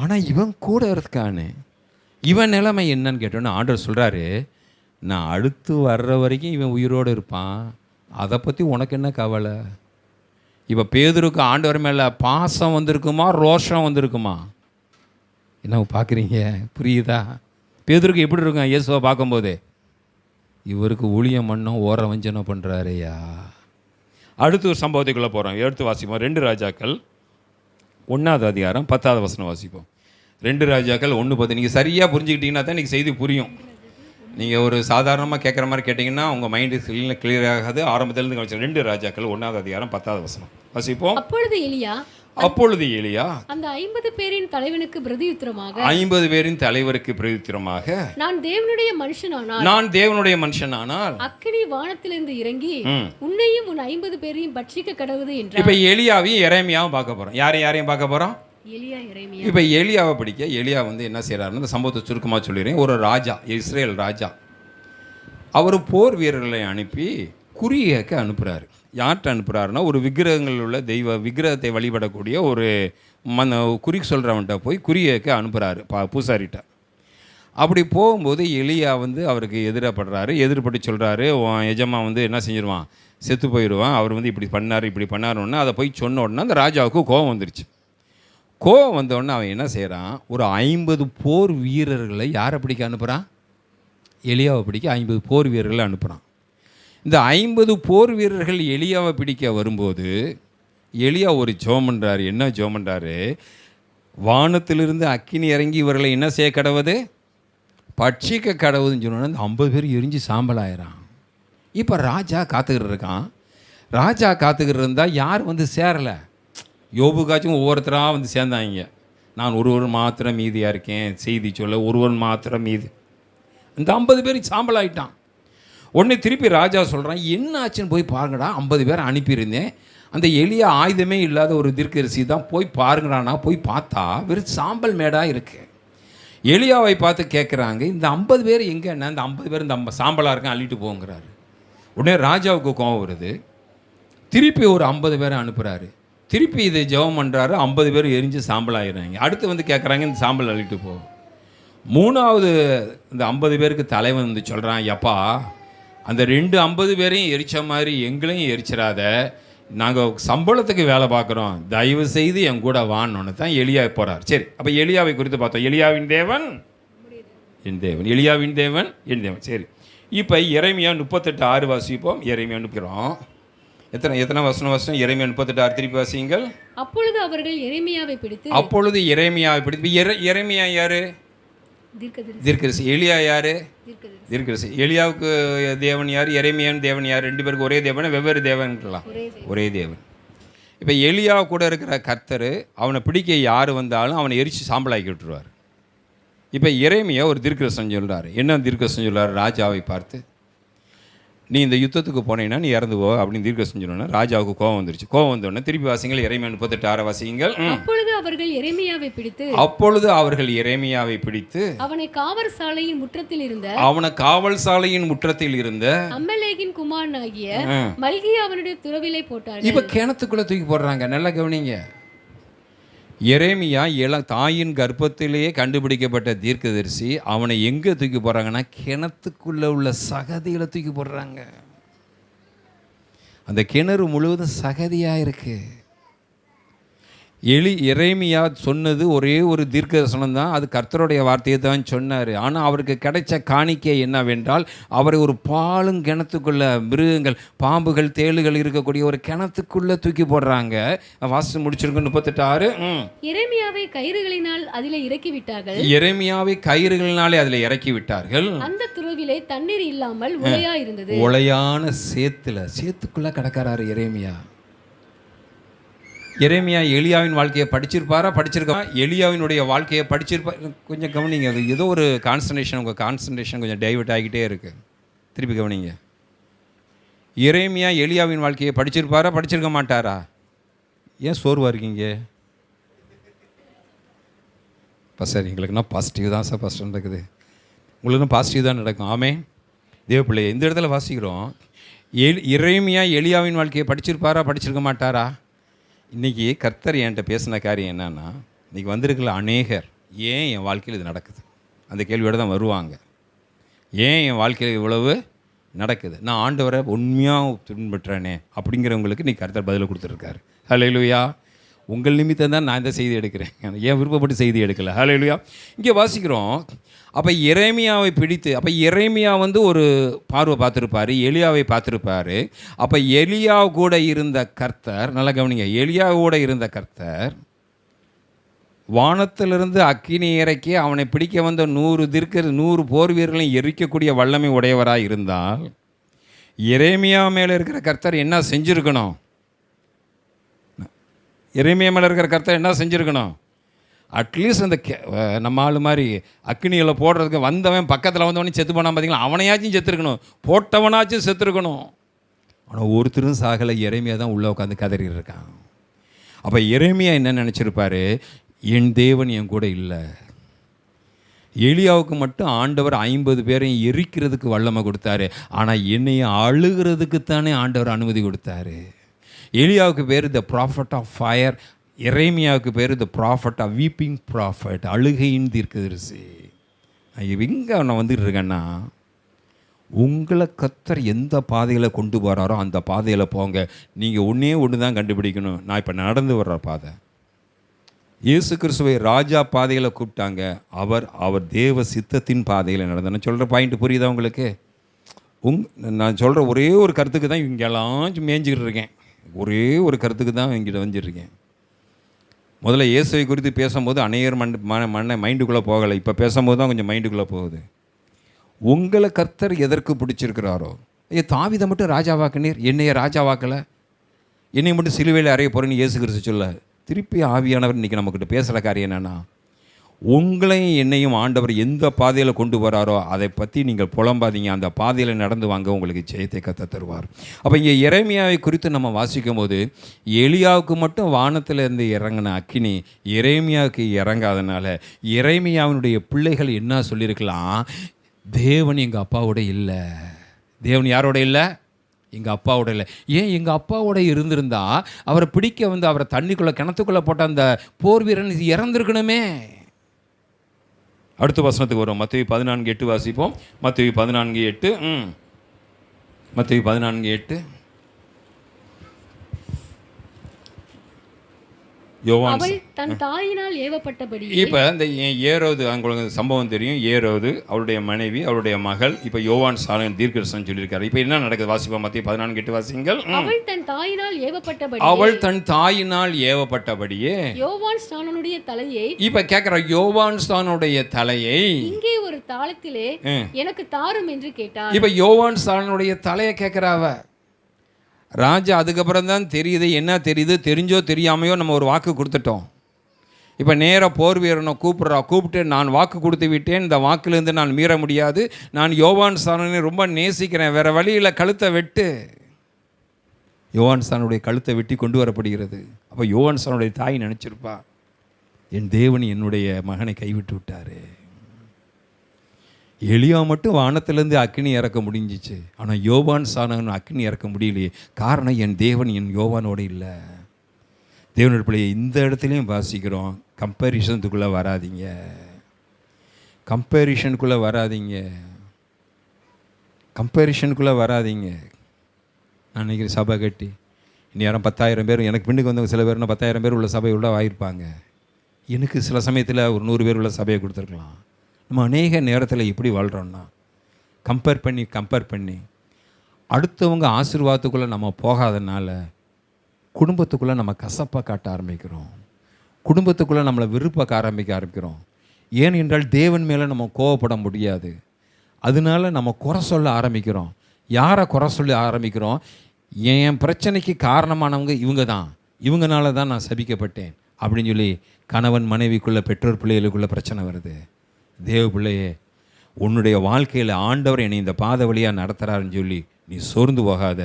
ஆனால் இவன் கூட இருக்கானே, இவன் நிலைமை என்னன்னு கேட்டோன்னு ஆண்டவர் சொல்கிறாரு, நான் அடுத்து வர்ற வரைக்கும் இவன் உயிரோடு இருப்பான், அதை பற்றி உனக்கு என்ன கவலை? இப்போ பேதுருக்கு ஆண்டவர் மேலே பாசம் வந்திருக்குமா, ரோஷம் வந்திருக்குமா? என்ன பார்க்குறீங்க? புரியுதா? பேதுருக்கு எப்படி இருக்கும் இயேசுவை பார்க்கும்போதே? இவருக்கு ஊழியம் பண்ணோம், ஓர வஞ்சனம் பண்ணுறாருயா. அடுத்து ஒரு சம்பவத்துக்குள்ளே போகிறோம். எடுத்து வாசிப்போம். 2 ராஜாக்கள் 1வது அதிகாரம் 10வது வசனம் வாசிப்போம். 2 ராஜாக்கள் 1:10. நீங்கள் சரியாக புரிஞ்சுக்கிட்டீங்கன்னா தான் இன்றைக்கி செய்தி புரியும். நீங்கள் ஒரு சாதாரணமாக கேட்குற மாதிரி கேட்டிங்கன்னா உங்கள் மைண்டு கிளியர் ஆகாது. ஆரம்பத்திலேருந்து கவனிச்சு 2 ராஜாக்கள் 1வது அதிகாரம் 10வது வசனம் வாசிப்போம். அப்பொழுது எலியா அந்த 50 பேரின் தலைவனுக்கு பிரதியுத்தரமாக 50 பேரின் தலைவருக்கு பிரதியுத்தரமாக, நான் தேவனுடைய மனுஷனானால் அக்கினி வானத்திலிருந்து இறங்கி உன்னையும் உன் 50 பேரையும் பட்சிக்க கடவுது என்றார். இப்போ எலியாவையும் எரேமியாவும் பார்க்க போகிறோம். யாரையும் பார்க்க போகிறோம்? இப்போ எலியாவை பிடிக்க எலியா என்ன செய்கிறாருன்னு இந்த சம்பவத்தை சுருக்கமாக சொல்லிடுறேன். ஒரு ராஜா, இஸ்ரேல் ராஜா, அவர் போர் வீரர்களை அனுப்பி குறியேக்க அனுப்புகிறாரு. யார்கிட்ட அனுப்புகிறாருன்னா, ஒரு விக்கிரகங்கள் உள்ள விக்கிரகத்தை வழிபடக்கூடிய ஒரு குறி சொல்கிறவன்கிட்ட போய் குறியேக்க அனுப்புகிறாரு, பூசாரிட்ட. அப்படி போகும்போது எலியா அவருக்கு எதிர்பட்டு சொல்கிறாரு, எஜமா என்ன செஞ்சிருவான், செத்து போயிடுவான், அவர் இப்படி பண்ணாருன்னா அதை போய் சொன்ன உடனே அந்த ராஜாவுக்கு கோபம் வந்துருச்சு. கோபம் வந்தோடனே அவன் என்ன செய்கிறான், ஒரு 50 போர் வீரர்களை யாரை பிடிக்க அனுப்புகிறான்? எலியாவை பிடிக்க 50 போர் வீரர்களை அனுப்புகிறான். இந்த 50 போர் வீரர்கள் எலியாவை பிடிக்க வரும்போது எலியா ஒரு ஜெபம் பண்ணுறாரு. என்ன ஜெபம் பண்ணுறாரு? வானத்திலிருந்து அக்கினி இறங்கி இவர்களை என்ன செய்ய கடவுது, பட்சிக்க கடவுதுன்னு சொன்னோன்னா அந்த 50 பேர் எரிஞ்சு சாம்பலாயிரான். இப்போ ராஜா காத்துக்கிட்டு இருக்கான். ராஜா காத்துக்கிட்டு இருந்தால் யார் சேரலை. யோபுக்காச்சும் ஒவ்வொருத்தராக சேர்ந்தாங்க. நான் ஒருவர் மாத்திரம் மீதியாக இருக்கேன், செய்தி சொல்ல ஒருவன் மாத்திரம் மீதி. இந்த 50 பேர் சாம்பலாயிட்டான். உடனே திருப்பி ராஜா சொல்கிறான், என்ன ஆச்சுன்னு போய் பாருங்கடா, 50 பேரை அனுப்பியிருந்தேன், அந்த எளிய ஆயுதமே இல்லாத ஒரு தீர்க்கதரிசி தான், போய் பாருங்கடானா. போய் பார்த்தா வெறும் சாம்பல் மேடாக இருக்குது. எலியாவை பார்த்து கேட்குறாங்க, இந்த 50 பேர் எங்கன்னா? இந்த 50 பேர் இந்த சாம்பலாக இருக்க அள்ளிட்டு போங்கிறாரு. உடனே ராஜாவுக்கு கோபம் வருது. திருப்பி ஒரு 50 பேரை அனுப்புகிறாரு. திருப்பி இதை ஜெபம் பண்ணுறாரு. 50 பேர் எரிஞ்சு சாம்பலாகிறாங்க. அடுத்து கேட்குறாங்க, இந்த சாம்பல் அள்ளிட்டு போ. 3வது இந்த 50 பேருக்கு தலைவன் சொல்கிறான், எப்பா அந்த 50 பேரையும் எரித்த மாதிரி எங்களையும் எரிச்சிடாத, நாங்கள் சம்பளத்துக்கு வேலை பார்க்குறோம், தயவு செய்து என் கூட வான்னு தான் எலியா போகிறார். சரி, அப்போ எலியாவை குறித்து பார்த்தோம். எலியாவின் தேவன் என் தேவன், எலியாவின் தேவன் என் தேவன். சரி, இப்போ எரேமியா 38:6 வாசிப்போம். எரேமியா அனுப்புகிறோம். எத்தனை வசனம்? எரேமியா 38:6 திருப்பி வாசியுங்கள். அப்பொழுது அவர்கள் எரேமியாவை பிடித்து எரேமியா யாரு? தீர்க்கதரிசி. எலியா யாரு? தீர்க்கதரிசி. எலியாவுக்கு தேவன் யார்? எரேமியான் தேவன் யார்? 2 பேருக்கு ஒரே தேவன், வெவ்வேறு தேவன்லாம்? ஒரே தேவன். இப்போ எலியா கூட இருக்கிற கர்த்தர் அவனை பிடிக்க யார் வந்தாலும் அவனை எரித்து சாம்பலாக்கி விட்டுருவார். இப்போ எரேமியா ஒரு தீர்க்கதரிசனம் சொல்கிறார். என்ன தீர்க்கதரிசனம் சொல்கிறார்? ராஜாவை பார்த்து, நீ இந்த யுத்தத்துக்கு போனீங்கன்னா நீ இறந்து போ அப்படின்னு தீர்க்கதரிசனம் சொன்னோன்னா ராஜாவுக்கு கோவம் வந்துருச்சு. கோவம் வந்தோடனே திருப்பி வாசிங்கள், எரேமியா 38:6 வாசிங்கள். அப்பொழுது அவர்கள் எரேமியாவை பிடித்து அவனை காவல் சாலையின் முற்றத்தில் இருந்த அம்மலேகின் குமாரனாகிய மல்கியா அவனுடைய துறவிலை போட்டார்கள். இப்போ கிணத்துக்குள்ளே தூக்கி போடுறாங்க. நல்லா கவனிங்க. எரேமியா தாயின் கர்ப்பத்திலேயே கண்டுபிடிக்கப்பட்ட தீர்க்கதரிசி. அவனை எங்கே தூக்கி போடுறாங்கன்னா கிணத்துக்குள்ளே உள்ள சகதியில் தூக்கி போடுறாங்க. அந்த கிணறு முழுவதும் சகதியாக இருக்கு. எரேமியா சொன்னது ஒரே ஒரு தீர்க்கதரிசனம் தான். அது கர்த்தருடைய வார்த்தையை தான் சொன்னார். ஆனால் அவருக்கு கிடைச்ச காணிக்கை என்னவென்றால் அவரை ஒரு பாலும் கிணத்துக்குள்ள மிருகங்கள், பாம்புகள், தேளுகள் இருக்கக்கூடிய ஒரு கிணத்துக்குள்ளே தூக்கி போடுறாங்க. வாசி முடிச்சிருக்கு 38:6. எரேமியாவை கயிறுகளினால் அதில் இறக்கி விட்டார்கள். எரேமியாவை கயிறுகளினாலே அதில் இறக்கி விட்டார்கள். அந்த துறவிலே தண்ணீர் இல்லாமல் உளையா இருந்தது. உளையான சேத்துக்குள்ளே கிடக்கிறாரு எரேமியா. எரேமியா எலியாவின் வாழ்க்கையை படிச்சிருக்க எலியாவினுடைய வாழ்க்கையை படிச்சிருப்பார். கொஞ்சம் கவனிங்க. அது ஏதோ ஒரு உங்கள் கான்சன்ட்ரேஷன் கொஞ்சம் டைவர்ட் ஆகிக்கிட்டே இருக்குது. திருப்பி கவனிங்க. எரேமியா எலியாவின் வாழ்க்கையை படிச்சிருக்க மாட்டாரா? ஏன் சோர்வாக இருக்கீங்க? சார் எங்களுக்குன்னா பாசிட்டிவ் தான் சார் ஃபஸ்ட்டு நடக்குது. உங்களுக்கு பாசிட்டிவ் தான் நடக்கும். ஆமே தேவ பிள்ளை. இந்த இடத்துல வாசிக்கிறோம், எரேமியா எலியாவின் வாழ்க்கையை படிச்சிருக்க மாட்டாரா? இன்றைக்கி கர்த்தர் என்கிட்ட பேசின காரியம் என்னன்னா, இன்றைக்கி வந்திருக்கல அநேகர் ஏன் என் வாழ்க்கையில் இது நடக்குது அந்த கேள்வியோடு தான் வருவாங்க. ஏன் என் வாழ்க்கையில் இவ்வளவு நடக்குது, நான் ஆண்டவரை உண்மையாக பின்பற்றேனே அப்படிங்கிறவங்களுக்கு இன்றைக்கி கர்த்தர் பதில் கொடுத்துருக்காரு. ஹல்லேலூயா. உங்கள் நிமித்தம் தான் நான் இந்த செய்தி எடுக்கிறேன், ஏன் விருப்பப்பட்டு செய்தி எடுக்கலை. ஹல்லேலூயா. இங்கே வாசிக்கிறோம், அப்போ எரேமியாவை பிடித்து, அப்போ எரேமியா ஒரு பார்வை பார்த்துருப்பார், எலியாவை பார்த்துருப்பார். அப்போ எலியா கூட இருந்த கர்த்தர், நல்லா கவனிங்க, எலியா கூட இருந்த கர்த்தர் வானத்திலிருந்து அக்கினி இறக்கி அவனை பிடிக்க வந்த 100 போர் வீரர்களையும் எரிக்கக்கூடிய வல்லமை உடையவராக இருந்தால் எரேமியா மேலே இருக்கிற கர்த்தர் என்ன செஞ்சுருக்கணும்? எரேமியா மேலே இருக்கிற கர்த்தர் என்ன செஞ்சுருக்கணும்? அட்லீஸ்ட் அந்த நம்ம ஆள் மாதிரி அக்னியில் போடுறதுக்கு வந்தவன் பக்கத்தில் வந்தவனே செத்து போனான் பார்த்தீங்களா, அவனையாச்சும் செத்துருக்கணும், போட்டவனாச்சும் செத்துருக்கணும். ஆனால் ஒருத்தரும் சாகலை. எரேமியா தான் உள்ளே உட்காந்து கதறி இருக்கான். அப்போ எரேமியா என்ன நினச்சிருப்பார்? என் தேவன் என் கூட இல்லை. எலியாவுக்கு மட்டும் ஆண்டவர் 50 பேரையும் எரிக்கிறதுக்கு வல்லமை கொடுத்தாரு, ஆனால் என்னையும் அழுகிறதுக்குத்தானே ஆண்டவர் அனுமதி கொடுத்தாரு. எலியாவுக்கு பேர் த ப்ராஃபட் ஆஃப் ஃபயர், எரேமியாவுக்கு பேர் the prophet of weeping prophet, அழுகையின் தீர்க்கதரிசி. எங்கே நான் வந்துட்டு இருக்கேன்னா, உங்களை கர்த்தர் எந்த பாதையில் கொண்டு போகிறாரோ அந்த பாதையில் போங்க. நீங்கள் ஒன்று தான் கண்டுபிடிக்கணும். நான் இப்போ நடந்து வர்ற பாதை, இயேசு கிறிஸ்துவை ராஜா பாதையில் கூப்பிட்டாங்க. அவர் தேவ சித்தத்தின் பாதையில் நடந்தேன்னு சொல்கிற பாயிண்ட் புரியுதா உங்களுக்கு? நான் சொல்கிற ஒரே ஒரு கருத்துக்கு தான் இங்கெல்லாம் மேய்ஞ்சிக்கிட்டு இருக்கேன். ஒரே ஒரு கருத்துக்கு தான் இங்கிட்ட வந்துட்டுருக்கேன். முதல்ல இயேசுவை குறித்து பேசும்போது அநேகர் மைண்டுக்குள்ளே போகலை. இப்போ பேசும்போது தான் கொஞ்சம் மைண்டுக்குள்ளே போகுது. உங்களை கர்த்தர் எதற்கு பிடிச்சிருக்கிறாரோ, தாவீதை மட்டும் ராஜாவாக்குனீர், என்னைய ராஜாவாக்கலை, என்னை மட்டும் சிலுவையில் அறைய போகிறேன்னு இயேசு கிறிஸ்து சொல்ல. திருப்பி ஆவியானவர் இன்றைக்கி நம்மக்கிட்ட பேசுகிற காரியம் என்னென்னா, உங்களையும் என்னையும் ஆண்டவர் எந்த பாதையில் கொண்டு வராரோ அதை பற்றி நீங்கள் புலம்பாதீங்க. அந்த பாதையில் நடந்து வாங்க, உங்களுக்கு ஜெயத்தை கத்த தருவார். அப்போ இங்கே எரேமியாவை குறித்து நம்ம வாசிக்கும் போது, எலியாவுக்கு மட்டும் வானத்தில் இருந்து இறங்கின அக்கினி எரேமியாவுக்கு இறங்காதனால எரேமியாவினுடைய பிள்ளைகள் என்ன சொல்லியிருக்கலாம்? தேவன் எங்கள் அப்பாவோட இல்லை. தேவன் யாரோட இல்லை? எங்கள் அப்பாவோட இல்லை. ஏன் எங்கள் அப்பாவோட இருந்திருந்தா அவரை பிடிக்க அவரை தண்ணிக்குள்ளே கிணத்துக்குள்ளே போட்ட அந்த போர் வீரன் இறந்துருக்கணுமே. அடுத்த வசனத்துக்கு வரும். மத்தேயு 14:8 வாசிப்போம். மத்தேயு 14:8. மத்தேயு 14:8. அவள் தன் தாயினால் ஏவப்பட்டபடி. இப்போ இந்த ஏரோது, உங்களுக்கு சம்பவம் தெரியும். ஏரோது, அவருடைய மனைவி, அவருடைய மகள். இப்போ யோவான் சாலன் தீர்க்கதரிசனம் சொல்லியிருக்காரு. இப்போ என்ன நடக்குது வாசிப்போம். மத்தேயு 14:8 வாசிங்கள். அவள் தன் தாயினால் ஏவப்பட்டபடியே யோவான் ஸ்நானனுடைய தலையை, இப்போ கேட்குற யோவான் ஸ்நானனுடைய தலையை இங்கே ஒரு தாளத்திலே எனக்கு தாரும் என்று கேட்டார். இப்போ யோவான் ஸ்நானனுடைய தலையை கேட்குறாவ. ராஜா அதுக்கப்புறம் தான் தெரியுது, என்ன தெரியுது, தெரிஞ்சோ தெரியாமையோ நம்ம ஒரு வாக்கு கொடுத்துட்டோம். இப்போ நேராக போர் வீரனை கூப்பிட்டு நான் வாக்கு கொடுத்து விட்டேன், இந்த வாக்குலேருந்து நான் மீற முடியாது, நான் யோவான் ஸ்நானனை ரொம்ப நேசிக்கிறேன், வேறு வழியில் கழுத்தை வெட்டு. யோவான் ஸ்நானனுடைய கழுத்தை வெட்டி கொண்டு வரப்படுகிறது. அப்போ யோவான் ஸ்நானனுடைய தாய் நினச்சிருப்பா, என் தேவன் என்னுடைய மகனை கைவிட்டு விட்டார். எலியா மட்டும் வானத்திலேருந்து அக்கினி இறக்க முடிஞ்சிச்சு, ஆனால் யோவான் ஸ்நானன் அக்கினி இறக்க முடியலையே. காரணம், என் தேவன் என் யோவானோடு இல்லை. தேவனுடைய பிள்ளையை இந்த இடத்துலையும் வாசிக்கிறோம், கம்பேரிஷனுக்குள்ளே வராதிங்க, கம்பேரிஷனுக்குள்ளே வராதிங்க, கம்பேரிஷனுக்குள்ளே வராதிங்க. நான் நினைக்கிறேன் சபை கட்டி இனி யாரும் 10,000 பேர், எனக்கு பின்னுக்கு வந்தவங்க சில பேர்னா 10,000 பேர் உள்ள சபை உள்ள ஆகியிருப்பாங்க. எனக்கு சில சமயத்தில் ஒரு 100 பேர் உள்ள சபையை கொடுத்துருக்கலாம். நம்ம அநேக நேரத்தில் எப்படி வாழ்கிறோன்னா கம்பேர் பண்ணி அடுத்தவங்க ஆசீர்வாதத்துக்குள்ளே நம்ம போகாதனால குடும்பத்துக்குள்ளே நம்ம கசப்பாக காட்ட ஆரம்பிக்கிறோம், குடும்பத்துக்குள்ளே நம்மளை விருப்பக்க ஆரம்பிக்கிறோம். ஏன் என்றால் தேவன் மேலே நம்ம கோவப்பட முடியாது, அதனால நம்ம குறை சொல்ல ஆரம்பிக்கிறோம். யாரை குறை சொல்ல ஆரம்பிக்கிறோம்? என் பிரச்சனைக்கு காரணமானவங்க இவங்க தான், இவங்கனால தான் நான் சபிக்கப்பட்டேன் அப்படின்னு சொல்லி கணவன் மனைவிக்குள்ளே, பெற்றோர் பிள்ளைகளுக்குள்ளே பிரச்சனை வருது. தேவ பிள்ளையே, உன்னுடைய வாழ்க்கையில் ஆண்டவர் என்னை இந்த பாதை வழியாக நடத்துகிறாருன்னு சொல்லி நீ சோர்ந்து போகாத,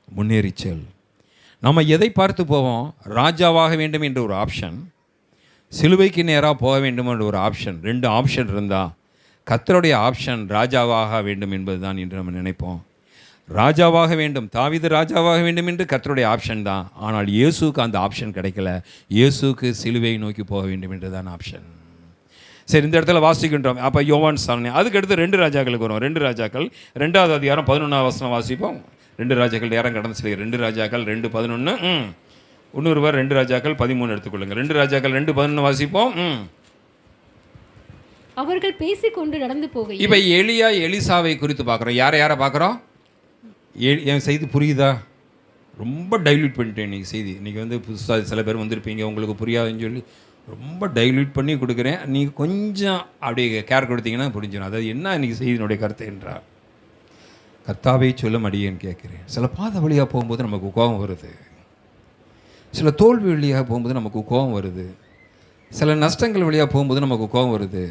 முன்னேறிச்சல். நம்ம எதை பார்த்து போவோம்? ராஜாவாக வேண்டும் என்ற ஒரு ஆப்ஷன், சிலுவைக்கு நேராக போக வேண்டும் என்ற ஒரு ஆப்ஷன். 2 ஆப்ஷன் இருந்தால் கர்த்தருடைய ஆப்ஷன் ராஜாவாக வேண்டும் என்பது தான் என்று நம்ம நினைப்போம். ராஜாவாக வேண்டும், தாவீது ராஜாவாக வேண்டும் என்று கர்த்தருடைய ஆப்ஷன் தான். ஆனால் இயேசுக்கு அந்த ஆப்ஷன் கிடைக்கல. இயேசுக்கு சிலுவையை நோக்கி போக வேண்டும் என்று தான் ஆப்ஷன். சரி, இந்த இடத்துல வாசிக்கின்றோம். அப்போ யோவான் ஸ்நானன். அதுக்கு அடுத்து 2 ராஜாக்களுக்கு வரும். 2 ராஜாக்கள் 2வது அதிகாரம் 11வது வசனம் வாசிப்போம். 2 ராஜாக்கள் நேரம் கடந்து சில 2 ராஜாக்கள் 2:11. இன்னொருவர் 2 ராஜாக்கள் 13 எடுத்துக்கொள்ளுங்க. 2 ராஜாக்கள் 2:11 வாசிப்போம். அவர்கள் பேசிக்கொண்டு நடந்து போக. இப்போ எலியா எலிசாவை குறித்து பார்க்குறோம். யாரை பார்க்குறோம்? என் செய்தி புரியுதா? ரொம்ப டைல்யூட் பண்ணிட்டேன் இன்றைக்கி செய்தி. இன்றைக்கி வந்து புதுசாக சில பேர் வந்திருப்பீங்க, உங்களுக்கு புரியாதுன்னு சொல்லி ரொம்ப டைல்யூட் பண்ணி கொடுக்குறேன். நீங்கள் கொஞ்சம் அப்படியே கேர் கொடுத்தீங்கன்னா புரிஞ்சிடும். அதாவது என்ன இன்றைக்கி செய்தியினுடைய கருத்து என்றால், கர்த்தாவே சொல்ல மடியேன்னு கேட்குறேன். சில பாதை வழியாக போகும்போது நமக்கு கோபம் வருது, சில தோல்வி வழியாக போகும்போது நமக்கு கோபம் வருது, சில நஷ்டங்கள் வழியாக போகும்போது நமக்கு கோபம் வருது,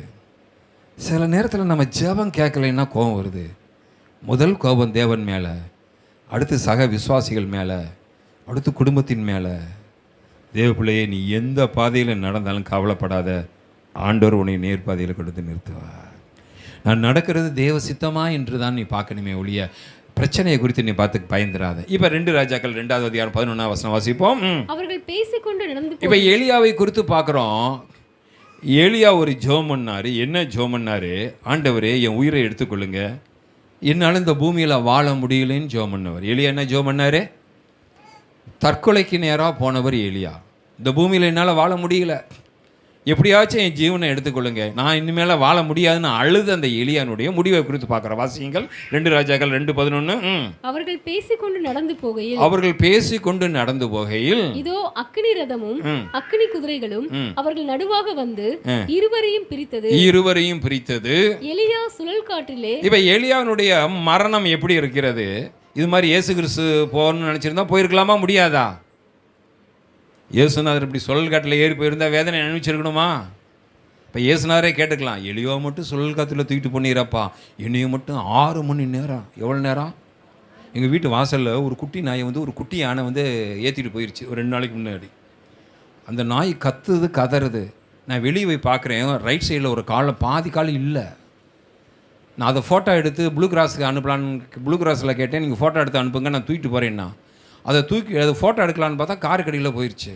சில நேரத்தில் நம்ம ஜெபம் கேட்கலைன்னா கோபம் வருது. முதல் கோபம் தேவன் மேலே, அடுத்து சக விசுவாசிகள் மேலே, அடுத்து குடும்பத்தின் மேலே. தேவ பிள்ளையே, நீ எந்த பாதையில் நடந்தாலும் கவலைப்படாத, ஆண்டவர் உன்னை நேர்பாதையில் கொடுத்து நிறுத்துவார். நான் நடக்கிறது தேவ சித்தமா என்று தான் நீ பார்க்கணுமே ஒழிய பிரச்சனையை குறித்து நீ பார்த்து பயந்துராத. இப்போ 2 ராஜாக்கள் 2வது அதிகாரம் 11வது வசனம் வாசிப்போம். அவர்கள் பேசிக்கொண்டு நடந்து. இப்போ எலியாவை குறித்து பார்க்குறோம். எலியா ஒரு ஜெபம் பண்ணார். என்ன ஜெபம் பண்ணார்? ஆண்டவரே, என் உயிரை எடுத்துக்கொள்ளுங்க, என்னால் இந்த பூமியில் வாழ முடியலன்னு ஜெபம் பண்ணவர். எலியா என்ன ஜெபம் பண்ணார்? தற்கொலைக்கு நேராக போனவர் எலியா. இந்த பூமியில் என்னால் வாழ முடியல, எப்படியாச்சும் என் ஜீவனை எடுத்துக்கொள்ளுங்க, நான் இனிமேல் வாழ முடியாதுன்னு அழுது அந்த எலியானுடைய முடிவை குறித்து பார்க்குற வாசியங்கள் 2 ராஜாக்கள் 2:11. அவர்கள் பேசிக்கொண்டு நடந்து போகையில் இதோ அக்கினி ரதமும் அக்கினி குதிரைகளும் அவர்கள் நடுவாக வந்து இருவரையும் பிரித்தது. எலியா சுழல் காற்றிலே. இப்ப எலியானுடைய மரணம் எப்படி இருக்கிறது? இது மாதிரி இயேசு கிறிஸ்து போகணும்னு நினைச்சிருந்தா போயிருக்கலாமா? முடியாதா? இயேசுநாதர் இப்படி சுழல் காட்டில் ஏறி போயிருந்தா வேதனை அனுபவிச்சிருக்கணுமா? இப்போ இயேசுநாதரே கேட்டுக்கலாம், எலியோ மட்டும் சுழல் காற்றுல தூக்கிட்டு போனீரப்பா, என்னையோ மட்டும் 6 மணி நேரம். எவ்வளோ நேரம்? எங்கள் வீட்டு வாசலில் ஒரு குட்டி நாயை வந்து ஒரு குட்டி யானை வந்து ஏற்றிட்டு போயிடுச்சு ஒரு 2 நாளைக்கு முன்னாடி. அந்த நாய் கத்துது, கதறுது. நான் வெளியே போய் பார்க்குறேன், ரைட் சைடில் ஒரு காலில் பாதி கால் இல்லை. நான் அதை ஃபோட்டோ எடுத்து ப்ளூ கிராஸுக்கு அனுப்பலான்னு ப்ளூ கிராஸில் கேட்டேன், நீங்கள் ஃபோட்டோ எடுத்து அனுப்புங்க, நான் தூக்கிட்டு போகிறேன்னா. அதை ஃபோட்டோ எடுக்கலான்னு பார்த்தா காரு கடியில் போயிடுச்சு.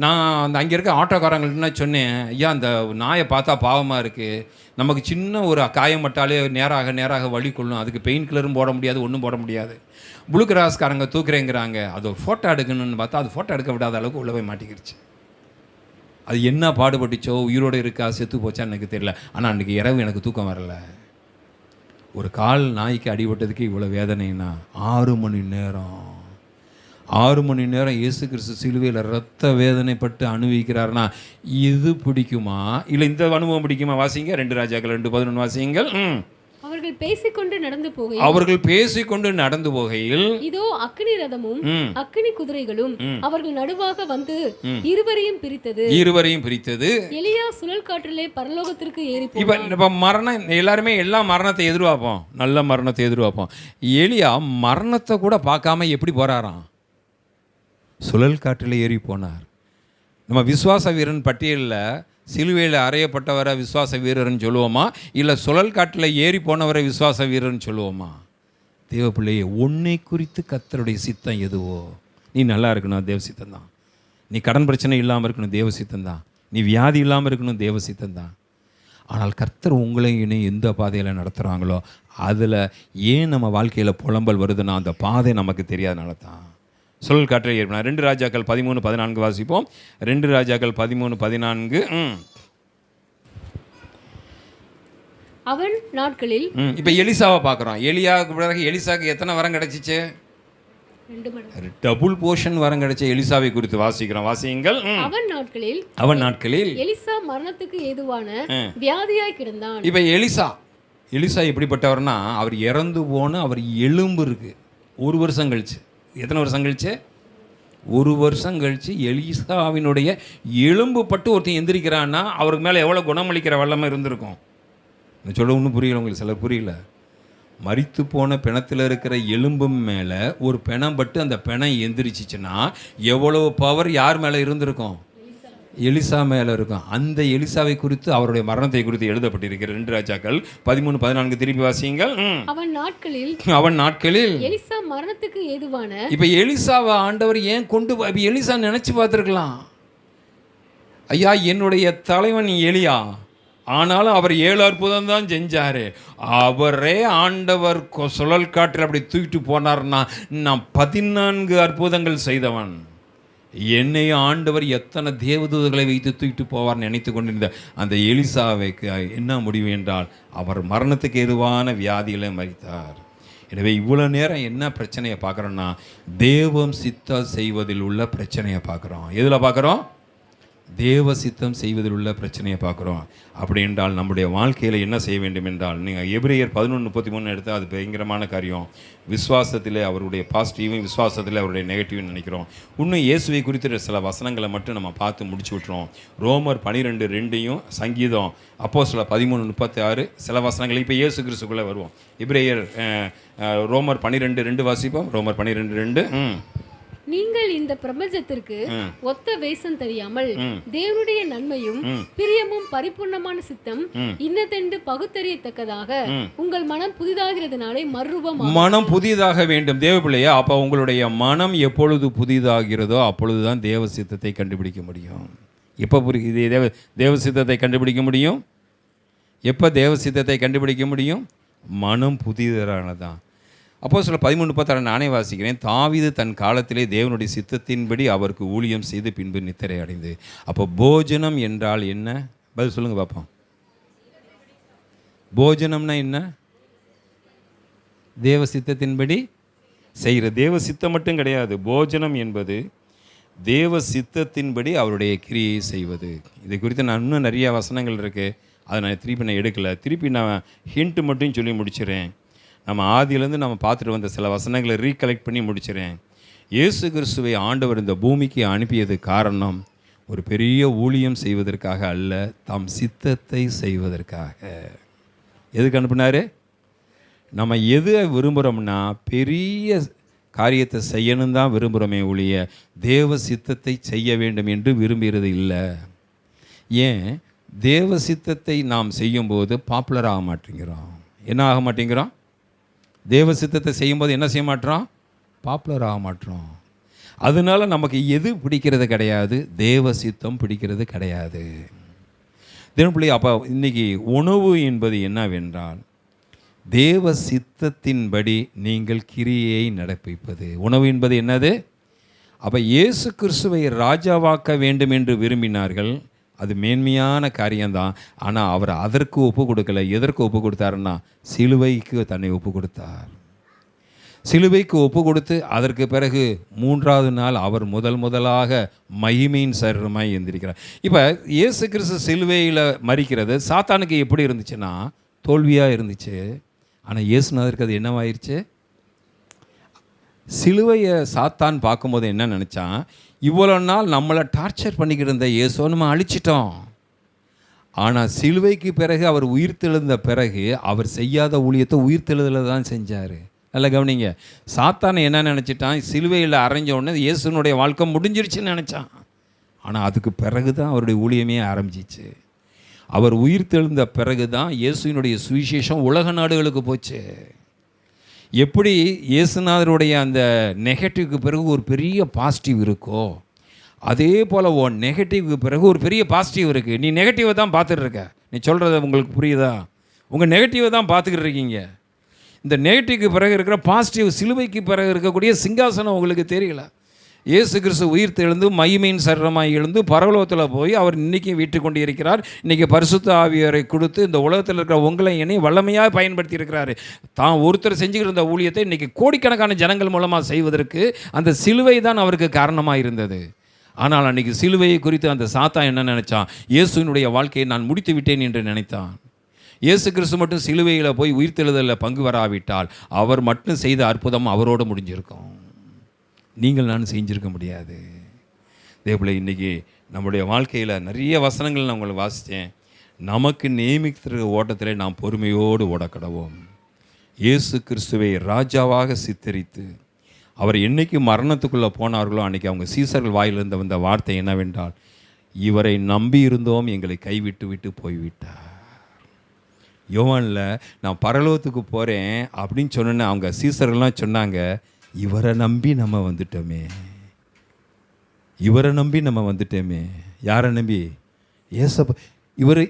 நான் அந்த அங்கே இருக்க ஆட்டோக்காரங்கள்ட்ட சொன்னேன், ஐயா அந்த நாயை பார்த்தா பாவமாக இருக்குது, நமக்கு சின்ன ஒரு காயமட்டாலே நேராக வலி கொள்ளும், அதுக்கு பெயின் கில்லரும் போட முடியாது, ஒன்றும் போட முடியாது, ப்ளூ கிராஸ்காரங்க தூக்குறேங்கிறாங்க, அது ஒரு ஃபோட்டோ எடுக்கணும்னு பார்த்தா அது ஃபோட்டோ எடுக்க விடாத அளவுக்கு உள்ளே போய் மாட்டிக்கிடுச்சு. அது என்ன பாடுபட்டுச்சோ, உயிரோடு இருக்கா செத்து போச்சா எனக்கு தெரியல. ஆனால் அன்றைக்கி இரவு எனக்கு தூக்கம் வரலை. ஒரு கால் நாய்க்கு அடிபட்டதுக்கு இவ்வளோ வேதனைன்னா 6 மணி நேரம் இயேசு கிறிஸ்து சிலுவையில் ரத்த வேதனைப்பட்டு அனுபவிக்கிறார்னா இது பிடிக்குமா? இல்லை இந்த அனுபவம் பிடிக்குமா? வாசிங்க 2 ராஜாக்கள் 2:11 வாசிங்கள். அவர்கள் பேசிக்கொண்டு நடந்து போகையில் அவர்கள் பேசிக்கொண்டு நடந்து போகையில் இதோ அக்கினி ரதமும் அக்கினி குதிரைகளும் அவர்கள் நடுவாக வந்து இருவரையும் பிரித்தது. எலியா சுழல் காற்றிலே பரலோகத்திற்கு ஏறி இப்போ மரணம் எல்லாருமே எல்லா மரணத்தை எதிர்பார்ப்போம், நல்ல மரணத்தை எதிர்பார்ப்போம். எலியா மரணத்தை கூட பார்க்காம எப்படி போறாராம்? சுழல் காற்றில் ஏறி போனார். நம்ம விசுவாச வீரன் பட்டியலில் சிலுவையில் அறையப்பட்டவரை விசுவாச வீரர்னு சொல்லுவோமா, இல்லை சுழல் காட்டில் ஏறி போனவரை விசுவாச வீரர்னு சொல்லுவோமா? தேவ பிள்ளையே, உன்னை குறித்து கர்த்தருடைய சித்தம் எதுவோ, நீ நல்லா இருக்கணும், தேவ சித்தம் தான். நீ கடன் பிரச்சனை இல்லாமல் இருக்கணும், தேவ சித்தம் தான். நீ வியாதி இல்லாமல் இருக்கணும், தேவ சித்தம் தான். ஆனால் கர்த்தர் உங்களை இனி எந்த பாதையில் நடத்துகிறாங்களோ அதில் ஏன் நம்ம வாழ்க்கையில் புலம்பல் வருதுன்னா அந்த பாதை நமக்கு தெரியாதனால தான். சுழல் காற்றை ஏற்பனா 2 ராஜாக்கள் 13:14 வாசிப்போம். 2 ராஜாக்கள் 13:14. அவன் நாட்களில் இப்போ எலிசாவை பார்க்குறோம். எலியாவுக்கு பிறகு எலிசாவுக்கு எத்தனை வரம் கிடைச்சிச்சு? 2 மடங்கு டபுள் போர்ஷன் வரம் கிடைச்ச எலிசாவை குறித்து வாசிக்கிறோம். வாசியுங்கள். அவன் நாட்களில் எலிசா மரணத்துக்கு ஏதுவான வியாதியாய் கிடந்தான். இப்போ எலிசா எப்படிப்பட்டவர்னா, அவர் இறந்து போன அவர் எலும்பு இருக்கு. 1 வருஷம் கழிச்சு, எத்தனை வருஷம் கழிச்சு? 1 வருஷம் கழிச்சு எலிசாவினுடைய எலும்பு பட்டு ஒருத்தன் எந்திரிக்கிறான்னா அவருக்கு மேலே எவ்வளோ குணமளிக்கிற வல்லமை இருந்திருக்கும். நான் சொல்ல ஒன்றும் புரியல உங்களுக்கு, சிலர் புரியல. மரித்து போன பிணத்தில் இருக்கிற எலும்பு மேலே ஒரு பிணம் பட்டு அந்த பிணம் எந்திரிச்சிச்சுன்னா எவ்வளோ பவர் யார் மேலே இருந்திருக்கும்? எலிசா மேலே இருக்கும். அந்த எலிசாவை குறித்து அவருடைய மரணத்தை குறித்து எழுதப்பட்டிருக்கிற 2 ராஜாக்கள் 13:14 திருப்பி வாசியுங்கள். அவன் நாட்களில் எலிசா மரணத்துக்கு ஏதுவான. இப்போ எலிசாவை ஆண்டவர் ஏன் கொண்டு எலிசா நினைச்சு பார்த்துருக்கலாம், ஐயா என்னுடைய தலைவன் எலியா, ஆனாலும் அவர் 7 அற்புதம் தான் செஞ்சார். அவரே ஆண்டவர் சுழல் காற்றில் அப்படி தூக்கிட்டு போனார்னா நான் 14 அற்புதங்கள் செய்தவன். என்னை ஆண்டவர் எத்தனை தேவதூதர்களை வைத்து தூக்கிட்டு போவார்னு நினைத்து கொண்டிருந்த அந்த எலிசாவைக்கு என்ன முடிவு என்றால் அவர் மரணத்துக்கு ஏதுவான வியாதிகளை மரித்தார். எனவே இவ்வளோ நேரம் என்ன பிரச்சனையை பார்க்குறோன்னா, தேவம் சித்தம் செய்வதில் உள்ள பிரச்சனையை பார்க்குறோம். எதில் பார்க்குறோம்? தேவ சித்தம் செய்வதில் உள்ள பிரச்சனையை பார்க்குறோம். அப்படி என்றால் நம்முடைய வாழ்க்கையில் என்ன செய்ய வேண்டும் என்றால், நீங்கள் எபிரேயர் 11:33 எடுத்தால் அது பயங்கரமான காரியம். விசுவாசத்தில் அவருடைய பாசிட்டிவும் விசுவாசத்தில் அவருடைய நெகட்டிவ்னு நினைக்கிறோம். இன்னும் இயேசுவை குறித்த சில வசனங்களை மட்டும் நம்ம பார்த்து முடிச்சு விட்டுறோம். ரோமர் 12:2 சங்கீதம் அப்போஸ்தலர் 13:36 சில வசனங்கள். இப்போ இயேசு கிறிஸ்துக்குள்ளே வருவோம். எபிரேயர் ரோமர் 12:2 வாசிப்போம். ரோமர் 12:2. நீங்கள் இந்த பிரபஞ்சத்திற்கு ஒத்த வேஷம் தெரியாமல் தேவனுடைய நன்மையும் பிரியமும் பரிபூர்ணமான சித்தம் இன்னதென்று பகுத்தறியத்தக்கதாக உங்கள் மனம் புதிதாகிறதுனாலே மனம் புதிதாக வேண்டும். தேவ பிள்ளையா, அப்போ உங்களுடைய மனம் எப்பொழுது புதிதாகிறதோ அப்பொழுதுதான் தேவ சித்தத்தை கண்டுபிடிக்க முடியும். எப்போ தேவ சித்தத்தை கண்டுபிடிக்க முடியும்? எப்போ தேவ சித்தத்தை கண்டுபிடிக்க முடியும்? மனம் புதிதானதான். அப்போஸ்தலர் 13:36 நானே வாசிக்கிறேன். தாவீது தன் காலத்திலே தேவனுடைய சித்தத்தின்படி அவருக்கு ஊழியம் செய்து பின்பு நித்திரை அடைந்து. அப்போ போஜனம் என்றால் என்ன? பதில் சொல்லுங்க பார்ப்போம். போஜனம்னா என்ன? தேவ சித்தத்தின்படி செய்கிற. தேவ சித்தம் மட்டும் கிடையாது. போஜனம் என்பது தேவ சித்தத்தின்படி அவருடைய கிரியை செய்வது. இதை குறித்து நான் இன்னும் நிறைய வசனங்கள் இருக்குது, அதை நான் திருப்பி எடுக்கலை. திருப்பி நான் ஹிண்ட் மட்டும் சொல்லி முடிச்சிடறேன். நம்ம ஆதியிலேருந்து நம்ம பார்த்துட்டு வந்த சில வசனங்களை ரீகலெக்ட் பண்ணி முடிச்சிடறேன். இயேசு கிறிஸ்துவை ஆண்டவர் இந்த பூமிக்கு அனுப்பியது காரணம் ஒரு பெரிய ஊழியம் செய்வதற்காக அல்ல, தம் சித்தத்தை செய்வதற்காக. எதுக்கு அனுப்புனார்? நம்ம எது விரும்புகிறோம்னா பெரிய காரியத்தை செய்யணும் தான் விரும்புகிறோமே ஒழிய தேவ சித்தத்தை செய்ய வேண்டும் என்று விரும்புகிறது இல்லை. ஏன்? தேவ சித்தத்தை நாம் செய்யும்போது பாப்புலர் ஆக மாட்டேங்கிறோம். என்ன ஆக மாட்டேங்கிறோம்? தேவ சித்தத்தை செய்யும்போது என்ன செய்ய மாட்டோம்? பாப்புலர் ஆக மாட்டோம். அதனால நமக்கு எது பிடிக்கிறது கிடையாது? தேவ சித்தம் பிடிக்கிறது கிடையாது. தினப்பிள்ளை, அப்போ இன்றைக்கி உணவு என்பது என்னவென்றால் தேவ சித்தத்தின்படி நீங்கள் கிரியை நடப்பிப்பது. உணவு என்பது என்னது? அப்போ இயேசு கிறிஸ்துவை ராஜாவாக்க வேண்டும் என்று விரும்பினார்கள். அது மேன்மையான காரியம்தான். ஆனால் அவர் அதற்கு ஒப்பு கொடுக்கலை. எதற்கு ஒப்பு கொடுத்தாருன்னா சிலுவைக்கு தன்னை ஒப்பு கொடுத்தார். சிலுவைக்கு ஒப்பு கொடுத்து அதற்கு பிறகு 3வது நாள் அவர் முதலாக மகிமையின் சரீரமாய் எந்திரிக்கிறார். இப்போ இயேசு கிறிஸ்து சிலுவையில் மரிக்கிறது சாத்தானுக்கு எப்படி இருந்துச்சுன்னா தோல்வியாக இருந்துச்சு. ஆனால் இயேசுநாதருக்கு அது என்னவாயிருச்சு? சிலுவையை சாத்தான் பார்க்கும்போது என்ன நினச்சான், இவ்வளோ நாள் நம்மளை டார்ச்சர் பண்ணிக்கிட்டு இருந்த இயேசுவை நம்ம அழிச்சிட்டோம். ஆனால் சிலுவைக்கு பிறகு அவர் உயிர்த்தெழுந்த பிறகு அவர் செய்யாத ஊழியத்தை உயிர்த்தெழுதலில் தான் செஞ்சார். நல்லா கவனிங்க. சாத்தானை என்ன நினச்சிட்டான், சிலுவையில் அரைஞ்ச உடனே இயேசுனுடைய வாழ்க்கை முடிஞ்சிருச்சுன்னு நினச்சான். ஆனால் அதுக்கு பிறகு தான் அவருடைய ஊழியமே ஆரம்பிச்சிச்சு. அவர் உயிர்த்தெழுந்த பிறகு தான் இயேசுவினுடைய சுவிசேஷம் உலக நாடுகளுக்கு போச்சு. எப்படி இயேசுநாதருடைய அந்த நெகட்டிவ்க்கு பிறகு ஒரு பெரிய பாசிட்டிவ் இருக்கோ, அதே போல் நெகட்டிவ்க்கு பிறகு ஒரு பெரிய பாசிட்டிவ் இருக்குது. நீ நெகட்டிவை தான் பார்த்துட்டு இருக்க. நீ சொல்கிறது உங்களுக்கு புரியுதா? உங்கள் நெகட்டிவை தான் பார்த்துக்கிட்டு இருக்கீங்க. இந்த நெகட்டிவ்க்கு பிறகு இருக்கிற பாசிட்டிவ், சிலுவைக்கு பிறகு இருக்கக்கூடிய சிங்காசனம் உங்களுக்கு தெரியல. இயேசு கிறிஸ்து உயிர் தெழுந்து மகிமையின் சரீரமாய் எழுந்து பரலோகத்தில் போய் அவர் இன்றைக்கும் வீட்டு கொண்டு இருக்கிறார். இன்றைக்கி பரிசுத்த ஆவியரை கொடுத்து இந்த உலகத்தில் இருக்கிற உங்களை என்னை வல்லமையாக பயன்படுத்தி இருக்கிறாரு. தான் ஒருத்தர் செஞ்சுக்கிட்டு இருந்த ஊழியத்தை இன்றைக்கி கோடிக்கணக்கான ஜனங்கள் மூலமாக செய்வதற்கு அந்த சிலுவை தான் அவருக்கு காரணமாக இருந்தது. ஆனால் அன்றைக்கி சிலுவையை குறித்து அந்த சாத்தான் என்ன நினச்சான், இயேசுவினுடைய வாழ்க்கையை நான் முடித்து விட்டேன் என்று நினைத்தான். இயேசு கிறிஸ்து மட்டும் சிலுவையில் போய் உயிர்த்தெழுதலில் பங்கு வராவிட்டால் அவர் மட்டும் செய்த அற்புதம் அவரோடு முடிஞ்சிருக்கும். நீங்கள் நான் செஞ்சிருக்க முடியாது. இதேபோல் இன்றைக்கி நம்முடைய வாழ்க்கையில் நிறைய வசனங்கள் நான் உங்களுக்கு வாசித்தேன். நமக்கு நியமித்திருக்கிற ஓட்டத்தில் நாம் பொறுமையோடு ஓடக்கடவோம். இயேசு கிறிஸ்துவை ராஜாவாக சித்தரித்து அவர் என்னைக்கு மரணத்துக்குள்ளே போனார்களோ அன்றைக்கி அவங்க சீசர்கள் வாயிலிருந்து வந்த வார்த்தை என்னவென்றால், இவரை நம்பி இருந்தோம், எங்களை கைவிட்டு விட்டு போய்விட்டார். யோவானில் நான் பரலோகத்துக்கு போகிறேன் அப்படின்னு சொன்னேன்னு அவங்க சீசர்கள்லாம் சொன்னாங்க, இவரை நம்பி நம்ம வந்துட்டோமே, இவரை நம்பி நம்ம வந்துட்டோமே. யாரை நம்பி? ஏசப்பா. இவர்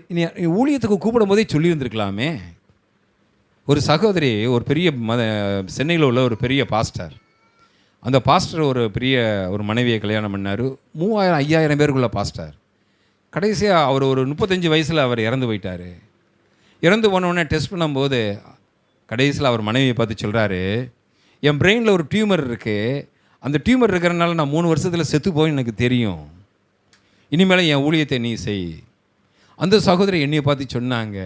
ஊழியத்துக்கு கூப்பிடும் போதே சொல்லியிருந்துருக்கலாமே. ஒரு சகோதரி, ஒரு பெரிய சென்னையில் உள்ள ஒரு பெரிய பாஸ்டர், அந்த பாஸ்டர் ஒரு மனைவியை கல்யாணம் பண்ணார். 3000-5000 பேருக்குள்ள பாஸ்டர். கடைசியாக அவர் ஒரு 35 வயசில் அவர் இறந்து போயிட்டார். இறந்து போனவுடனே டெஸ்ட் பண்ணும்போது கடைசியில் அவர் மனைவியை பார்த்து சொல்கிறாரு, என் பிரெயினில் ஒரு டியூமர் இருக்குது, அந்த டியூமர் இருக்கிறனால நான் 3 வருஷத்தில் செத்து போய் எனக்கு தெரியும், இனிமேல் என் ஊழியத்தை நீ செய். அந்த சகோதரி என்னையை பார்த்து சொன்னாங்க,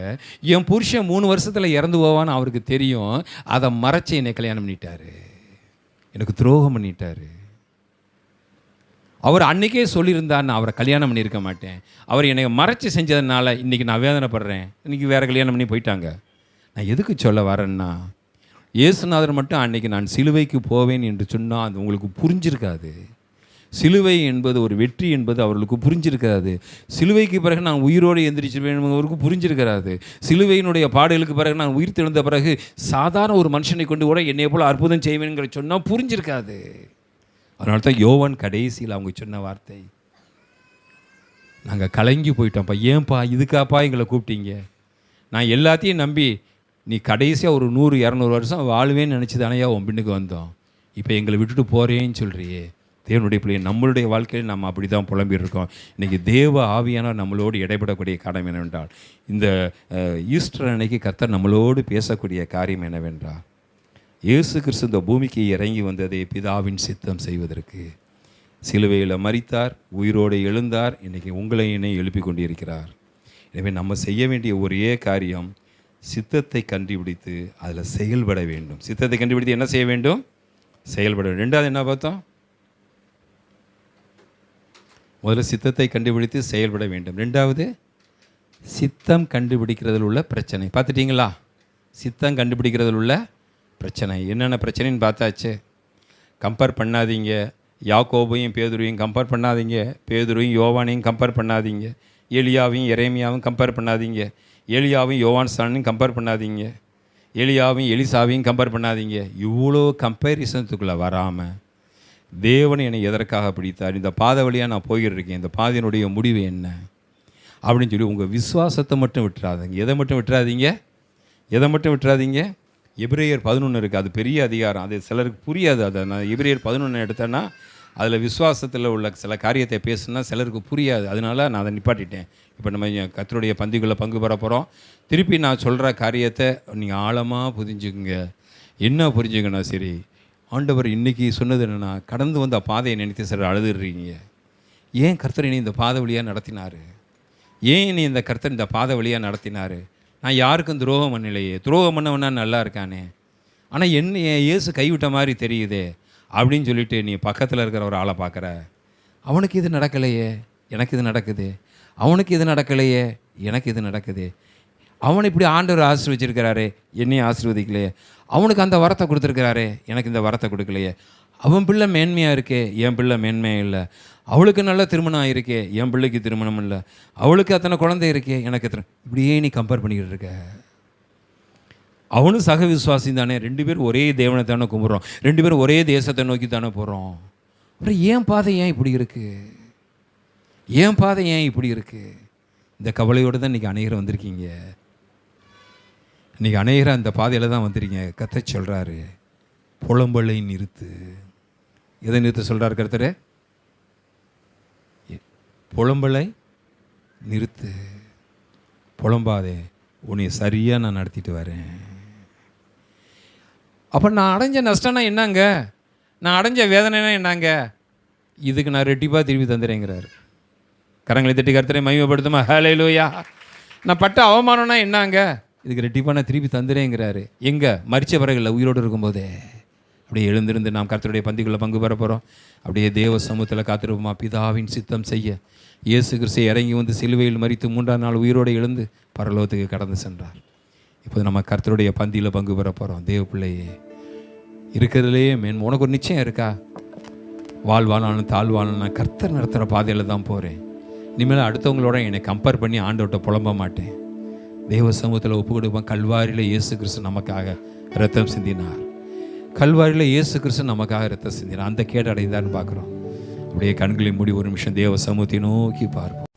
என் புருஷன் 3 வருஷத்தில் இறந்து போவான்னு அவருக்கு தெரியும், அதை மறைச்சி என்னை கல்யாணம் பண்ணிட்டார், எனக்கு துரோகம் பண்ணிட்டார். அவர் அன்றைக்கே சொல்லியிருந்தார் நான் அவரை கல்யாணம் பண்ணியிருக்க மாட்டேன், அவர் என்னை மறைச்சி செஞ்சதுனால இன்றைக்கி நான் வேதனைப்படுறேன், இன்றைக்கி வேறு கல்யாணம் பண்ணி போயிட்டாங்க. நான் எதுக்கு சொல்ல வரேன்னா, இயேசுநாதர் மட்டும் அன்றைக்கி நான் சிலுவைக்கு போவேன் என்று சொன்னால் அது உங்களுக்கு புரிஞ்சிருக்காது. சிலுவை என்பது ஒரு வெற்றி என்பது அவர்களுக்கு புரிஞ்சிருக்காது. சிலுவைக்கு பிறகு நான் உயிரோடு எந்திரிச்சிருவேன் அவருக்கு புரிஞ்சிருக்கிறாது. சிலுவையினுடைய பாடுகளுக்கு பிறகு நான் உயிர் தெழுந்த பிறகு சாதாரண ஒரு மனுஷனை கொண்டு கூட என்னை போல் அற்புதம் செய்வேங்கிற சொன்னால் புரிஞ்சிருக்காது. அதனால தான் யோவான் கடைசியில் அவங்க சொன்ன வார்த்தை, நாங்கள் கலங்கி போயிட்டோம்ப்பா, ஏன்ப்பா இதுக்காப்பா எங்களை கூப்பிட்டீங்க, நான் எல்லாத்தையும் நம்பி நீ கடைசியாக ஒரு 100-200 வருஷம் வாழ்வேன்னு நினச்சி தானையா உன் பின்னுக்கு வந்தோம், இப்போ எங்களை விட்டுட்டு போகிறேன்னு சொல்கிறியே. தேவனுடைய பிள்ளையை நம்மளுடைய வாழ்க்கையில் நம்ம அப்படி தான் புலம்பியிருக்கோம். இன்றைக்கி தேவ ஆவியானவர் நம்மளோடு இடைப்படக்கூடிய காரணம் என்னவென்றால், இந்த ஈஸ்டர் அன்னைக்கு கர்த்தர் நம்மளோடு பேசக்கூடிய காரியம் என்னவென்றால், இயேசு கிறிஸ்து இந்த பூமிக்கு இறங்கி வந்ததை பிதாவின் சித்தம் செய்வதற்கு. சிலுவையில் மரித்தார், உயிரோடு எழுந்தார், இன்றைக்கி உங்களை என்னை எழுப்பி கொண்டிருக்கிறார். எனவே நம்ம செய்ய வேண்டிய ஒரே காரியம் சித்தத்தை கண்டுபிடித்து அதில் செயல்பட வேண்டும். சித்தத்தை கண்டுபிடித்து என்ன செய்ய வேண்டும்? செயல்பட வேண்டும். ரெண்டாவது என்ன பார்த்தோம்? முதல்ல சித்தத்தை கண்டுபிடித்து செயல்பட வேண்டும். ரெண்டாவது சித்தம் கண்டுபிடிக்கிறதில் உள்ள பிரச்சனை. பார்த்துட்டிங்களா? சித்தம் கண்டுபிடிக்கிறதில் உள்ள பிரச்சனை என்னென்ன பிரச்சனைன்னு பார்த்தாச்சு. கம்பேர் பண்ணாதீங்க. யாக்கோபையும் பேதுருவையும் கம்பேர் பண்ணாதீங்க. பேதுருவையும் யோவானையும் கம்பேர் பண்ணாதீங்க. எலியாவையும் எரேமியாவும் கம்பேர் பண்ணாதீங்க. எலியாவையும் யோவான் ஸ்தானையும் கம்பேர் பண்ணாதீங்க. எலியாவையும் எலிசாவையும் கம்பேர் பண்ணாதீங்க. இவ்வளோ கம்பேரிசனத்துக்குள்ளே வராமல் தேவன் என்னை எதற்காக பிடித்தார், இந்த பாதை வழியாக நான் போய்கிட்டு இருக்கேன், இந்த பாதையினுடைய முடிவு என்ன அப்படின்னு சொல்லி உங்கள் விசுவாசத்தை மட்டும் விட்டுறாதீங்க. எதை மட்டும் விட்டுறாதீங்க? எதை மட்டும் விட்டுறாதீங்க? எபிரேயர் 11 இருக்குது, அது பெரிய அதிகாரம், அது சிலருக்கு புரியாது. அதை நான் எபிரேயர் 11 எடுத்தேன்னா அதில் விசுவாசத்தில் உள்ள சில காரியத்தை பேசுனா சிலருக்கு புரியாது. அதனால நான் அதை நிப்பாட்டிட்டேன். இப்போ நம்ம கர்த்தருடைய பந்திக்குள்ளே பங்கு பெற போகிறோம். திருப்பி நான் சொல்கிற காரியத்தை நீங்கள் ஆழமாக புரிஞ்சுக்குங்க. என்ன புரிஞ்சுக்கணும்? சரி, ஆண்டவர் இன்றைக்கி சொன்னது என்னென்னா, கடந்து வந்த பாதையை நினைத்து சிலர் அழுதுடுறீங்க. ஏன் கர்த்தர் இனி இந்த பாதை வழியாக நடத்தினார்? ஏன் இனி இந்த கர்த்தர் இந்த பாதை வழியாக நடத்தினார்? நான் யாருக்கும் துரோகம் பண்ணலையே, துரோகம் பண்ணவனா நல்லா இருக்கானே, ஆனால் என்ன இயேசு கைவிட்ட மாதிரி தெரியுதே அப்படின்னு சொல்லிட்டு நீ பக்கத்தில் இருக்கிற ஒரு ஆளை பார்க்குற. அவனுக்கு இது நடக்கலையே, எனக்கு இது நடக்குது. அவனுக்கு இது நடக்கலையே, எனக்கு இது நடக்குது. அவனை இப்படி ஆண்டவர் ஆசீர்வதிச்சிருக்கிறாரே, என்னையும் ஆசீர்வதிக்கலையே. அவனுக்கு அந்த வரத்தை கொடுத்துருக்கிறாரே, எனக்கு இந்த வரத்தை கொடுக்கலையே. அவன் பிள்ளை மேன்மையாக இருக்கே, என் பிள்ளை மேன்மையாக இல்லை. அவளுக்கு நல்ல திருமணம் ஆகிருக்கே, என் பிள்ளைக்கு திருமணம் இல்லை. அவளுக்கு அத்தனை குழந்தை இருக்கே, எனக்கு இப்படியே நீ கம்பேர் பண்ணிக்கிட்டு இருக்க. அவனும் சக விசுவாசி தானே, 2 பேரும் ஒரே தேவனை தானே கும்பிட்றோம், 2 பேரும் ஒரே தேசத்தை நோக்கி தானே போகிறோம். அப்புறம் ஏன் பாதை ஏன் இப்படி இருக்குது, ஏன் பாதை ஏன் இப்படி இருக்குது? இந்த கவலையோடு தான் இன்றைக்கி அநேகர் வந்திருக்கீங்க. இன்றைக்கி அநேகர் அந்த பாதையில் தான் வந்துருக்கீங்க. கர்த்தர் சொல்கிறாரு, புலம்பலை நிறுத்து. எதை நிறுத்த சொல்கிறார் கர்த்தர்? புலம்பலை நிறுத்து. புலம்பாதே, உன்னை சரியாக நான் நடத்திட்டு வரேன். அப்போ நான் அடைஞ்ச நஷ்டம்னா என்னங்க, நான் அடைஞ்ச வேதனைனா என்னங்க, இதுக்கு நான் ரெட்டிப்பாக திருப்பி தந்துடுறேங்கிறார். கரங்களை தட்டி கர்த்தரை மகிமைப்படுத்துமா? ஹல்லேலூயா. நான் பட்ட அவமானம்னா என்னங்க, இதுக்கு ரெட்டிப்பாக நான் திருப்பி தந்துடுறேங்கிறாரு. எங்கே? மரிச்ச பிறகுல உயிரோடு இருக்கும்போதே அப்படியே எழுந்திருந்து நாம் கர்த்தருடைய பந்திக்குள்ளே பங்கு பெற போகிறோம். அப்படியே தேவ சமூகத்தில் காத்திருப்போமா? பிதாவின் சித்தம் செய்ய இயேசு கிறிஸ்து இறங்கி வந்து சிலுவையில் மரித்து 3ஆம் நாள் உயிரோடு எழுந்து பரலோகத்துக்கு கடந்து சென்றார். இப்போது நம்ம கர்த்தருடைய பந்தியில் பங்கு பெற போகிறோம். தேவ பிள்ளையே, இருக்கிறதுலையே உனக்கு ஒரு நிச்சயம் இருக்கா? வாழ்வானாலும் தாழ்வானாலும் நான் கர்த்தர் நடத்துகிற பாதையில் தான் போகிறேன். இனிமேல் அடுத்தவங்களோட என்னை கம்பேர் பண்ணி ஆண்டவர்கிட்ட புலம்ப மாட்டேன். தேவ சமூகத்தில் ஒப்பு கொடுப்பேன். கல்வாரியில் இயேசு கிறிஸ்து நமக்காக ரத்தம் சிந்தினார். கல்வாரியில் இயேசு கிறிஸ்து நமக்காக ரத்தம் சிந்தினார். அந்த கேடு அடைந்தான்னு பார்க்குறோம். அப்படியே கண்களை மூடி ஒரு நிமிஷம் தேவ சமூகத்தை நோக்கி பார்ப்போம்.